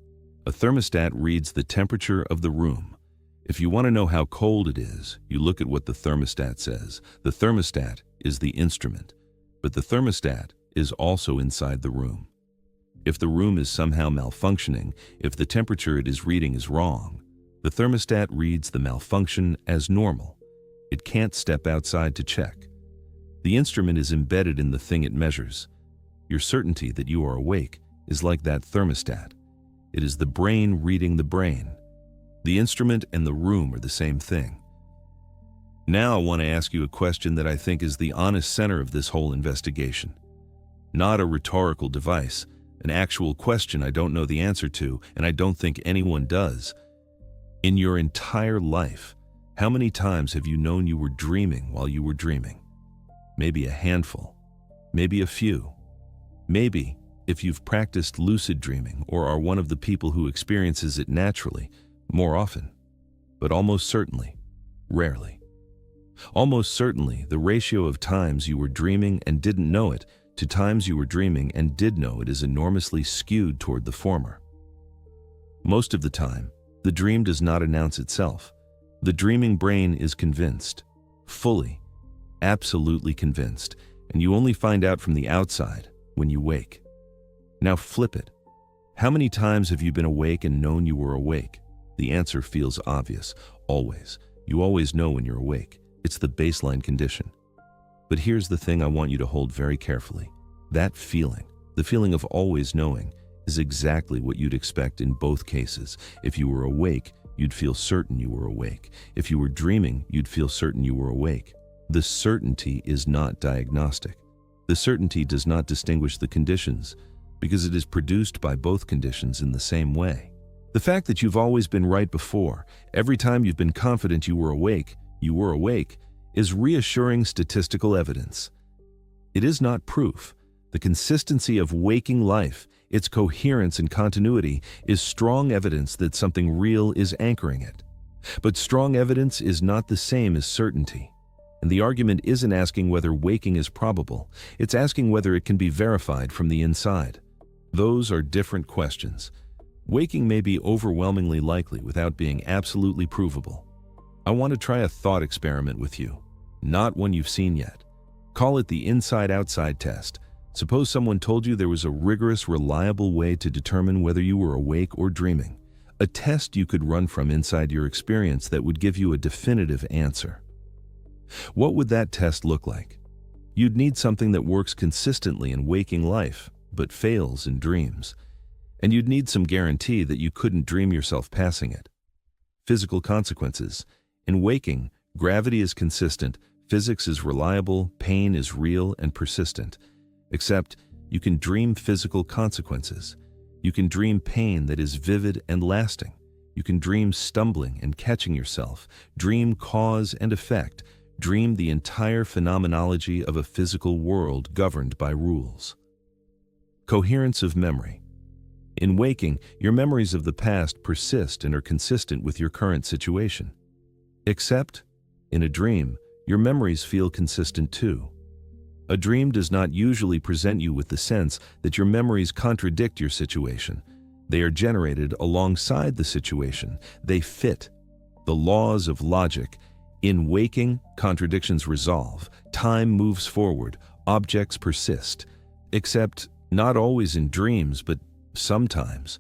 A thermostat reads the temperature of the room. If you want to know how cold it is, you look at what the thermostat says. The thermostat is the instrument, but the thermostat is also inside the room. If the room is somehow malfunctioning, if the temperature it is reading is wrong, the thermostat reads the malfunction as normal. It can't step outside to check. The instrument is embedded in the thing it measures. Your certainty that you are awake is like that thermostat. It is the brain reading the brain. The instrument and the room are the same thing. Now I want to ask you a question that I think is the honest center of this whole investigation. Not a rhetorical device, an actual question I don't know the answer to, and I don't think anyone does. In your entire life, how many times have you known you were dreaming while you were dreaming? Maybe a handful, maybe a few. Maybe, if you've practiced lucid dreaming or are one of the people who experiences it naturally, more often. But almost certainly, rarely. Almost certainly, the ratio of times you were dreaming and didn't know it to times you were dreaming and did know it is enormously skewed toward the former. Most of the time, the dream does not announce itself. The dreaming brain is convinced, fully, absolutely convinced, and you only find out from the outside when you wake. Now flip it. How many times have you been awake and known you were awake? The answer feels obvious. Always. You always know when you're awake. It's the baseline condition. But here's the thing I want you to hold very carefully. That feeling, the feeling of always knowing, is exactly what you'd expect in both cases. If you were awake, you'd feel certain you were awake. If you were dreaming, you'd feel certain you were awake. The certainty is not diagnostic. The certainty does not distinguish the conditions, because it is produced by both conditions in the same way. The fact that you've always been right before, every time you've been confident you were awake, is reassuring statistical evidence. It is not proof. The consistency of waking life, its coherence and continuity, is strong evidence that something real is anchoring it. But strong evidence is not the same as certainty. And the argument isn't asking whether waking is probable, it's asking whether it can be verified from the inside. Those are different questions. Waking may be overwhelmingly likely without being absolutely provable. I want to try a thought experiment with you, not one you've seen yet. Call it the inside-outside test. Suppose someone told you there was a rigorous, reliable way to determine whether you were awake or dreaming. A test you could run from inside your experience that would give you a definitive answer. What would that test look like? You'd need something that works consistently in waking life, but fails in dreams. And you'd need some guarantee that you couldn't dream yourself passing it. Physical consequences. In waking, gravity is consistent, physics is reliable, pain is real and persistent. Except, you can dream physical consequences. You can dream pain that is vivid and lasting. You can dream stumbling and catching yourself, dream cause and effect, dream the entire phenomenology of a physical world governed by rules. Coherence of memory. In waking, your memories of the past persist and are consistent with your current situation. Except, in a dream, your memories feel consistent too. A dream does not usually present you with the sense that your memories contradict your situation. They are generated alongside the situation. They fit. The laws of logic. In waking, contradictions resolve. Time moves forward. Objects persist. Except, not always in dreams, but sometimes.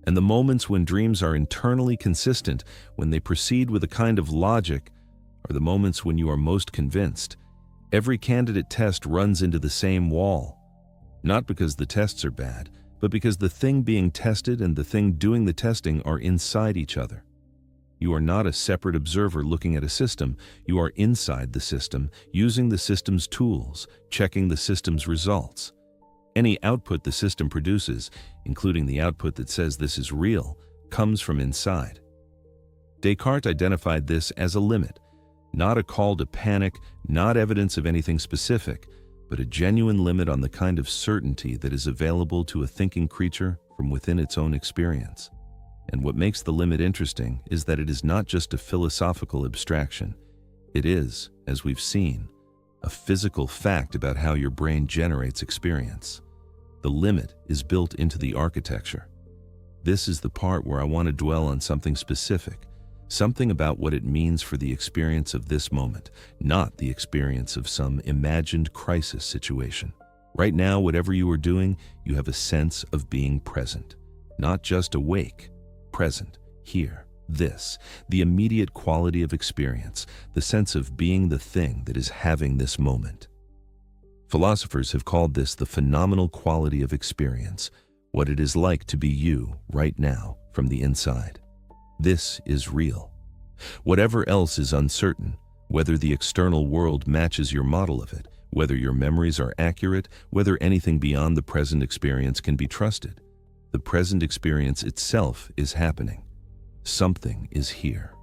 And the moments when dreams are internally consistent, when they proceed with a kind of logic, are the moments when you are most convinced. Every candidate test runs into the same wall. Not because the tests are bad, but because the thing being tested and the thing doing the testing are inside each other. You are not a separate observer looking at a system. You are inside the system, using the system's tools, checking the system's results. Any output the system produces, including the output that says this is real, comes from inside. Descartes identified this as a limit, not a call to panic, not evidence of anything specific, but a genuine limit on the kind of certainty that is available to a thinking creature from within its own experience. And what makes the limit interesting is that it is not just a philosophical abstraction. It is, as we've seen, a physical fact about how your brain generates experience. The limit is built into the architecture. This is the part where I want to dwell on something specific, something about what it means for the experience of this moment, not the experience of some imagined crisis situation. Right now, whatever you are doing, you have a sense of being present, not just awake, present, here, this, the immediate quality of experience, the sense of being the thing that is having this moment. Philosophers have called this the phenomenal quality of experience, what it is like to be you right now from the inside. This is real. Whatever else is uncertain, whether the external world matches your model of it, whether your memories are accurate, whether anything beyond the present experience can be trusted, the present experience itself is happening. Something is here.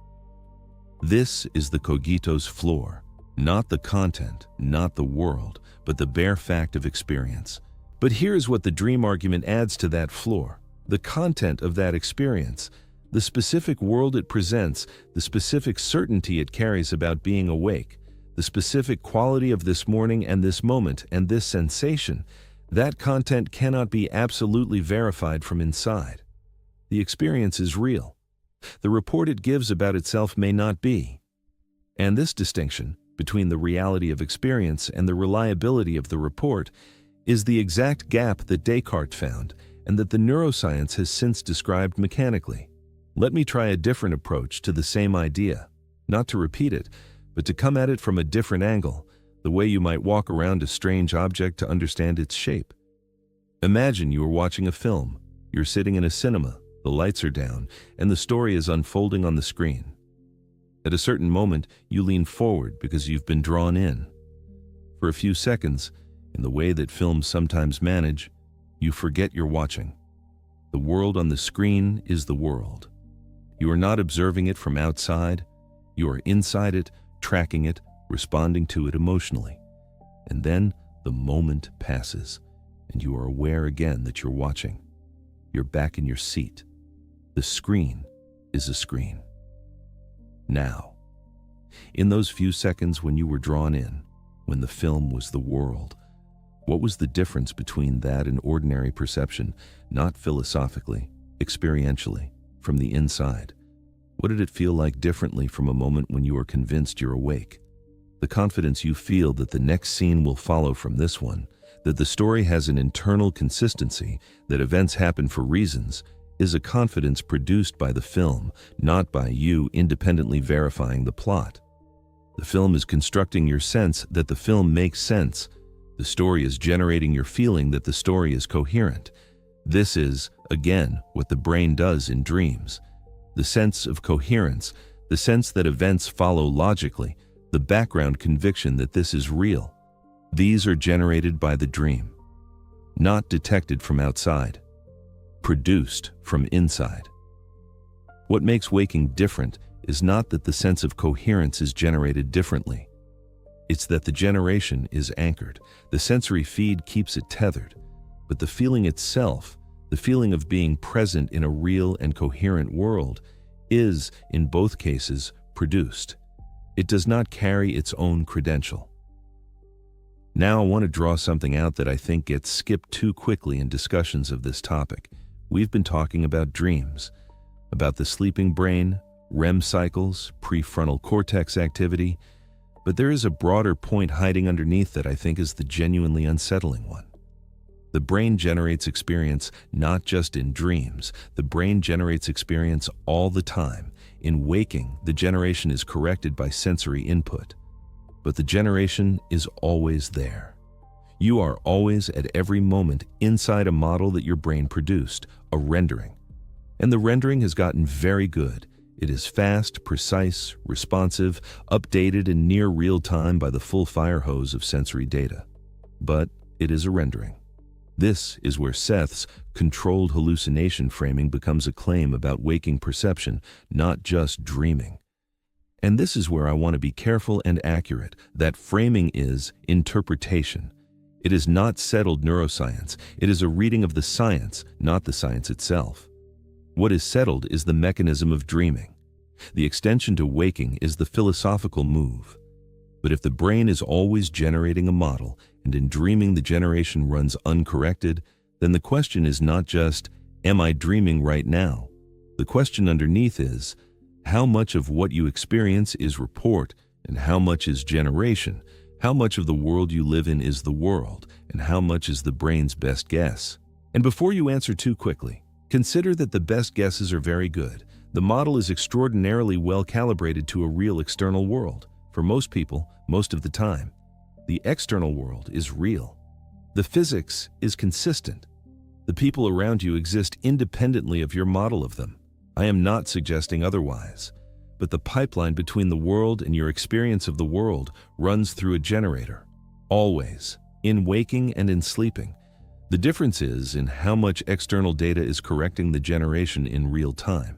This is the cogito's floor, not the content, not the world, but the bare fact of experience. But here's what the dream argument adds to that floor: the content of that experience, the specific world it presents, the specific certainty it carries about being awake, the specific quality of this morning and this moment and this sensation. That content cannot be absolutely verified from inside. The experience is real. The report it gives about itself may not be. And this distinction between the reality of experience and the reliability of the report is the exact gap that Descartes found and that the neuroscience has since described mechanically. Let me try a different approach to the same idea, not to repeat it, but to come at it from a different angle, the way you might walk around a strange object to understand its shape. Imagine you are watching a film. You're sitting in a cinema, the lights are down, and the story is unfolding on the screen. At a certain moment, you lean forward because you've been drawn in. For a few seconds, in the way that films sometimes manage, you forget you're watching. The world on the screen is the world. You are not observing it from outside. You are inside it, tracking it, responding to it emotionally. And then the moment passes, and you are aware again that you're watching. You're back in your seat. The screen is a screen. now. In those few seconds when you were drawn in, when the film was the world, what was the difference between that and ordinary perception, not philosophically, experientially, from the inside? What did it feel like differently from a moment when you are convinced you're awake? The confidence you feel that the next scene will follow from this one, that the story has an internal consistency, that events happen for reasons, is a confidence produced by the film, not by you independently verifying the plot. The film is constructing your sense that the film makes sense. The story is generating your feeling that the story is coherent. This is, again, what the brain does in dreams. The sense of coherence, the sense that events follow logically, the background conviction that this is real. These are generated by the dream, not detected from outside, produced from inside. What makes waking different is not that the sense of coherence is generated differently. It's that the generation is anchored. The sensory feed keeps it tethered. But the feeling itself, the feeling of being present in a real and coherent world, is, in both cases, produced. It does not carry its own credential. Now I want to draw something out that I think gets skipped too quickly in discussions of this topic. We've been talking about dreams, about the sleeping brain, REM cycles, prefrontal cortex activity, but there is a broader point hiding underneath that I think is the genuinely unsettling one. The brain generates experience not just in dreams. The brain generates experience all the time. In waking, the generation is corrected by sensory input, but the generation is always there. You are always at every moment inside a model that your brain produced, a rendering. And the rendering has gotten very good. It is fast, precise, responsive, updated in near real time by the full fire hose of sensory data. But it is a rendering. This is where Seth's controlled hallucination framing becomes a claim about waking perception, not just dreaming. And this is where I want to be careful and accurate. That framing is interpretation. It is not settled neuroscience. It is a reading of the science, not the science itself. What is settled is the mechanism of dreaming. The extension to waking is the philosophical move. But if the brain is always generating a model, and in dreaming the generation runs uncorrected, then the question is not just, am I dreaming right now? The question underneath is, how much of what you experience is report, and how much is generation? How much of the world you live in is the world, and how much is the brain's best guess? And before you answer too quickly, consider that the best guesses are very good. The model is extraordinarily well calibrated to a real external world. For most people, most of the time, the external world is real. The physics is consistent. The people around you exist independently of your model of them. I am not suggesting otherwise, but the pipeline between the world and your experience of the world runs through a generator, always, in waking and in sleeping. The difference is in how much external data is correcting the generation in real time.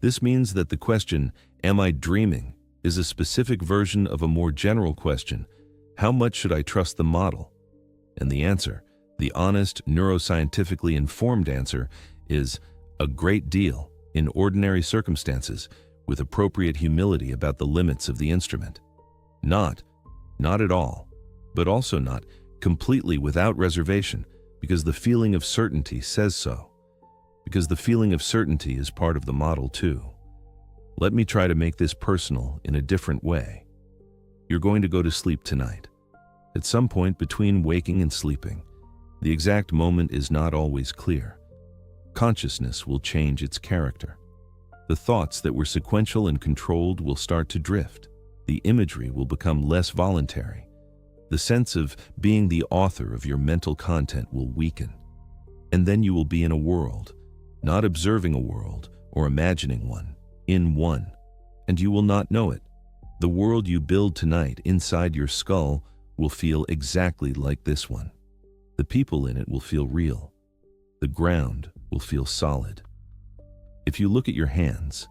This means that the question, am I dreaming, is a specific version of a more general question, how much should I trust the model? And the answer, the honest, neuroscientifically informed answer, is a great deal in ordinary circumstances, with appropriate humility about the limits of the instrument. Not at all, but also not completely without reservation, because the feeling of certainty says so. Because the feeling of certainty is part of the model too. Let me try to make this personal in a different way. You're going to go to sleep tonight. At some point between waking and sleeping, the exact moment is not always clear. Consciousness will change its character. The thoughts that were sequential and controlled will start to drift. The imagery will become less voluntary. The sense of being the author of your mental content will weaken. And then you will be in a world, not observing a world or imagining one, in one. And you will not know it. The world you build tonight inside your skull will feel exactly like this one. The people in it will feel real. The ground will feel solid. If you look at your hands,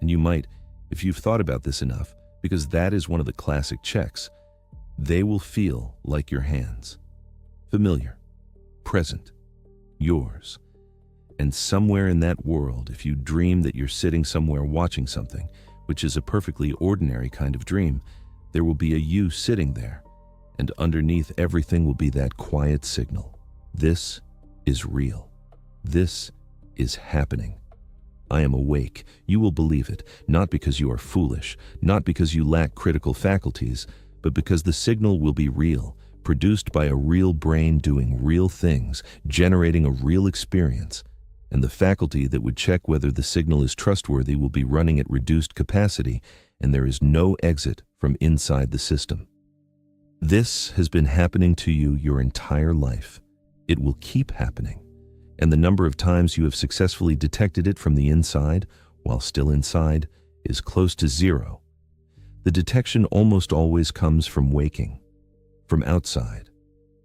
and you might, if you've thought about this enough, because that is one of the classic checks, they will feel like your hands. Familiar, present, yours. And somewhere in that world, if you dream that you're sitting somewhere watching something, which is a perfectly ordinary kind of dream, there will be a you sitting there, and underneath everything will be that quiet signal. This is real. This is happening. I am awake. You will believe it, not because you are foolish, not because you lack critical faculties, but because the signal will be real, produced by a real brain doing real things, generating a real experience, and the faculty that would check whether the signal is trustworthy will be running at reduced capacity, and there is no exit from inside the system. This has been happening to you your entire life. It will keep happening, and the number of times you have successfully detected it from the inside, while still inside, is close to zero. The detection almost always comes from waking, from outside.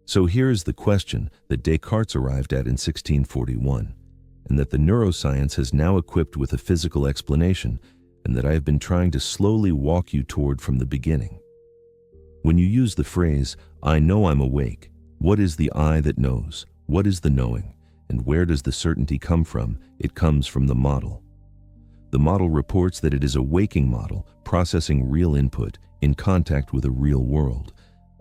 So here is the question that Descartes arrived at in 1641, and that the neuroscience has now equipped with a physical explanation, and that I have been trying to slowly walk you toward from the beginning. When you use the phrase, "I know I'm awake," what is the I that knows? What is the knowing? And where does the certainty come from? It comes from the model. The model reports that it is a waking model, processing real input, in contact with a real world.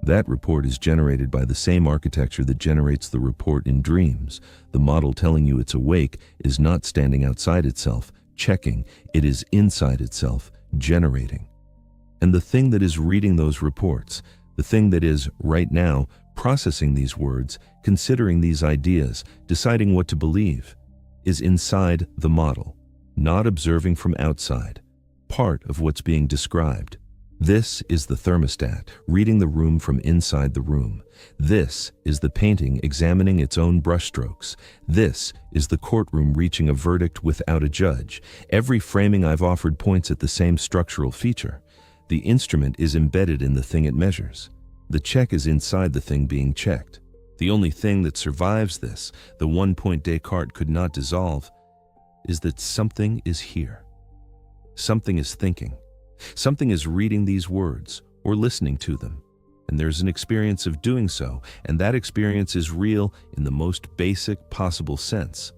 That report is generated by the same architecture that generates the report in dreams. The model telling you it's awake is not standing outside itself, checking. It is inside itself, generating. And the thing that is reading those reports, the thing that is, right now, processing these words, considering these ideas, deciding what to believe, is inside the model, not observing from outside, part of what's being described. This is the thermostat, reading the room from inside the room. This is the painting examining its own brushstrokes. This is the courtroom reaching a verdict without a judge. Every framing I've offered points at the same structural feature. The instrument is embedded in the thing it measures. The check is inside the thing being checked. The only thing that survives this, the one point Descartes could not dissolve, is that something is here. Something is thinking. Something is reading these words or listening to them, and there's an experience of doing so, and that experience is real in the most basic possible sense.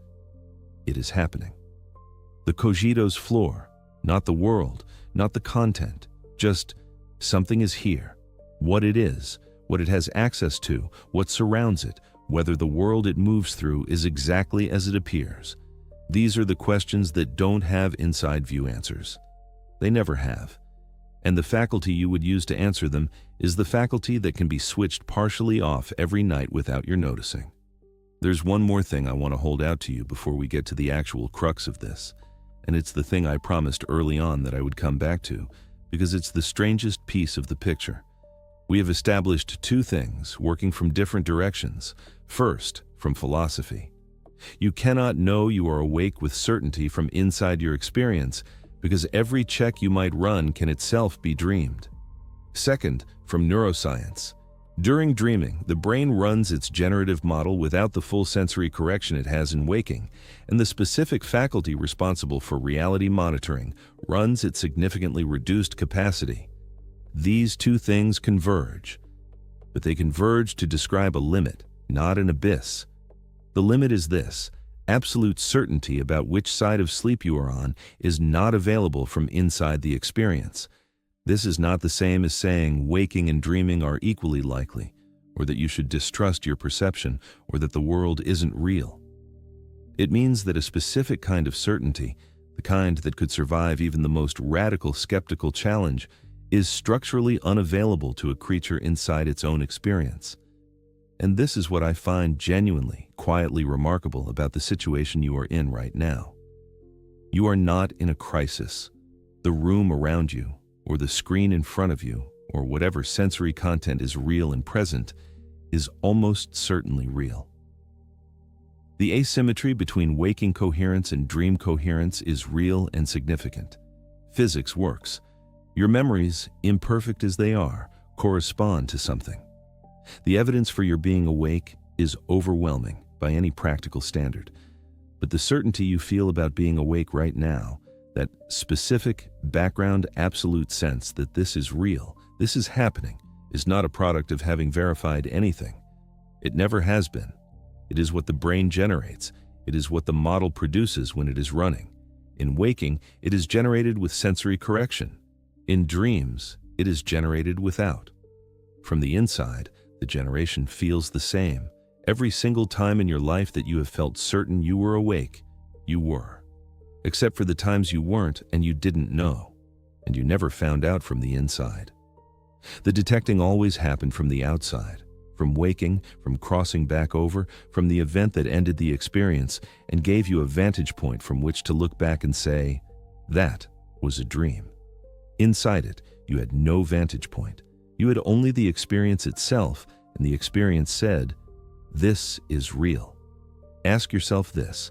It is happening. The cogito's floor, not the world, not the content, just something is here. What it is, what it has access to, what surrounds it, whether the world it moves through is exactly as it appears. These are the questions that don't have inside view answers. They never have. And the faculty you would use to answer them is the faculty that can be switched partially off every night without your noticing. There's one more thing I want to hold out to you before we get to the actual crux of this, and it's the thing I promised early on that I would come back to, because it's the strangest piece of the picture. We have established two things working from different directions. First, from philosophy. You cannot know you are awake with certainty from inside your experience, because every check you might run can itself be dreamed. Second, from neuroscience. During dreaming, the brain runs its generative model without the full sensory correction it has in waking, and the specific faculty responsible for reality monitoring runs at significantly reduced capacity. These two things converge, but they converge to describe a limit, not an abyss. The limit is this: absolute certainty about which side of sleep you are on is not available from inside the experience. This is not the same as saying waking and dreaming are equally likely, or that you should distrust your perception, or that the world isn't real. It means that a specific kind of certainty, the kind that could survive even the most radical skeptical challenge, is structurally unavailable to a creature inside its own experience. And this is what I find genuinely, quietly remarkable about the situation you are in right now. You are not in a crisis. The room around you, or the screen in front of you, or whatever sensory content is real and present, is almost certainly real. The asymmetry between waking coherence and dream coherence is real and significant. Physics works. Your memories, imperfect as they are, correspond to something. The evidence for your being awake is overwhelming by any practical standard, but the certainty you feel about being awake right now, that specific, background, absolute sense that this is real, this is happening, is not a product of having verified anything. It never has been. It is what the brain generates. It is what the model produces when it is running. In waking, it is generated with sensory correction. In dreams, it is generated without. From the inside, the generation feels the same. Every single time in your life that you have felt certain you were awake, you were. Except for the times you weren't and you didn't know, and you never found out from the inside. The detecting always happened from the outside, from waking, from crossing back over, from the event that ended the experience and gave you a vantage point from which to look back and say, that was a dream. Inside it, you had no vantage point. You had only the experience itself, and the experience said, this is real. Ask yourself this,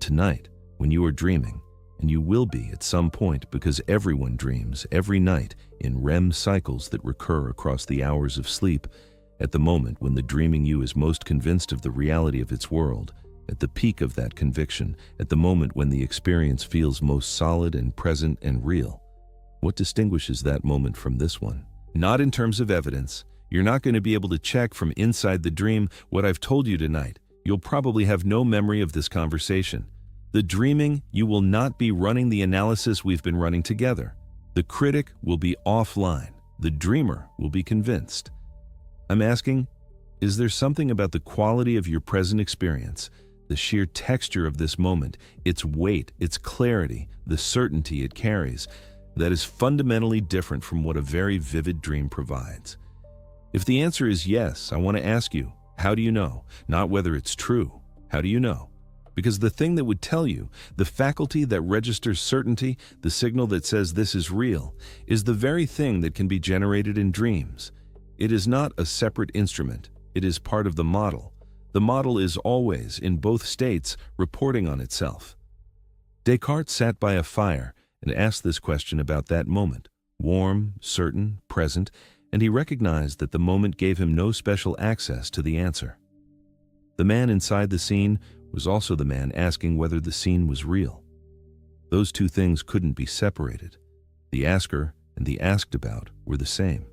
tonight, when you are dreaming, and you will be at some point because everyone dreams every night in REM cycles that recur across the hours of sleep, at the moment when the dreaming you is most convinced of the reality of its world, at the peak of that conviction, at the moment when the experience feels most solid and present and real. What distinguishes that moment from this one? Not in terms of evidence. You're not going to be able to check from inside the dream what I've told you tonight. You'll probably have no memory of this conversation. The dreaming, you will not be running the analysis we've been running together. The critic will be offline. The dreamer will be convinced. I'm asking, is there something about the quality of your present experience, the sheer texture of this moment, its weight, its clarity, the certainty it carries, that is fundamentally different from what a very vivid dream provides? If the answer is yes, I want to ask you, how do you know? Not whether it's true. How do you know? Because the thing that would tell you, the faculty that registers certainty, the signal that says this is real, is the very thing that can be generated in dreams. It is not a separate instrument. It is part of the model. The model is always, in both states, reporting on itself. Descartes sat by a fire and asked this question about that moment, warm, certain, present, and he recognized that the moment gave him no special access to the answer. The man inside the scene was also the man asking whether the scene was real. Those two things couldn't be separated. The asker and the asked about were the same.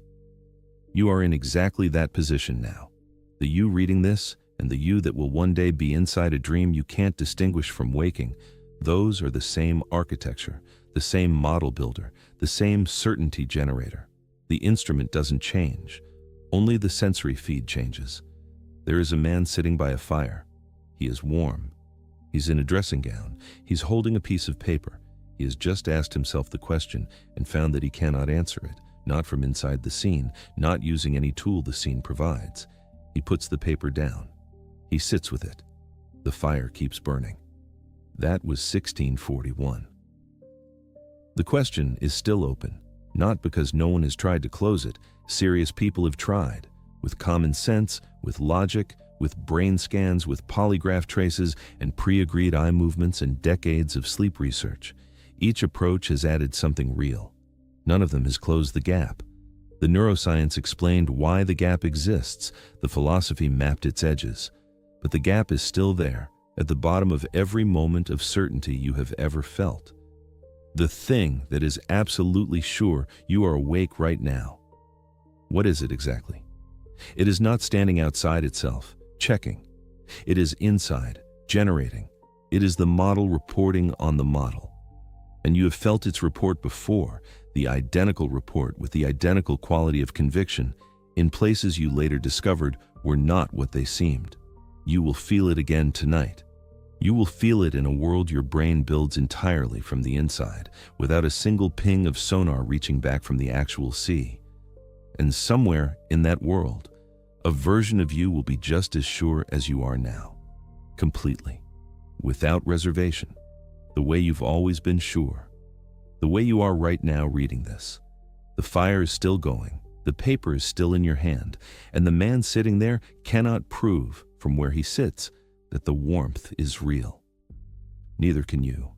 You are in exactly that position now. The you reading this and the you that will one day be inside a dream you can't distinguish from waking, those are the same architecture, the same model builder, the same certainty generator. The instrument doesn't change. Only the sensory feed changes. There is a man sitting by a fire. He is warm. He's in a dressing gown. He's holding a piece of paper. He has just asked himself the question and found that he cannot answer it, not from inside the scene, not using any tool the scene provides. He puts the paper down. He sits with it. The fire keeps burning. That was 1641. The question is still open. Not because no one has tried to close it. Serious people have tried. With common sense, with logic, with brain scans, with polygraph traces and pre-agreed eye movements and decades of sleep research. Each approach has added something real. None of them has closed the gap. The neuroscience explained why the gap exists. The philosophy mapped its edges. But the gap is still there, at the bottom of every moment of certainty you have ever felt. The thing that is absolutely sure you are awake right now. What is it exactly? It is not standing outside itself, checking. It is inside, generating. It is the model reporting on the model. And you have felt its report before, the identical report with the identical quality of conviction, in places you later discovered were not what they seemed. You will feel it again tonight. You will feel it in a world your brain builds entirely from the inside, without a single ping of sonar reaching back from the actual sea. And somewhere in that world, a version of you will be just as sure as you are now, completely, without reservation, the way you've always been sure, the way you are right now reading this. The fire is still going, the paper is still in your hand, and the man sitting there cannot prove from where he sits that the warmth is real. Neither can you.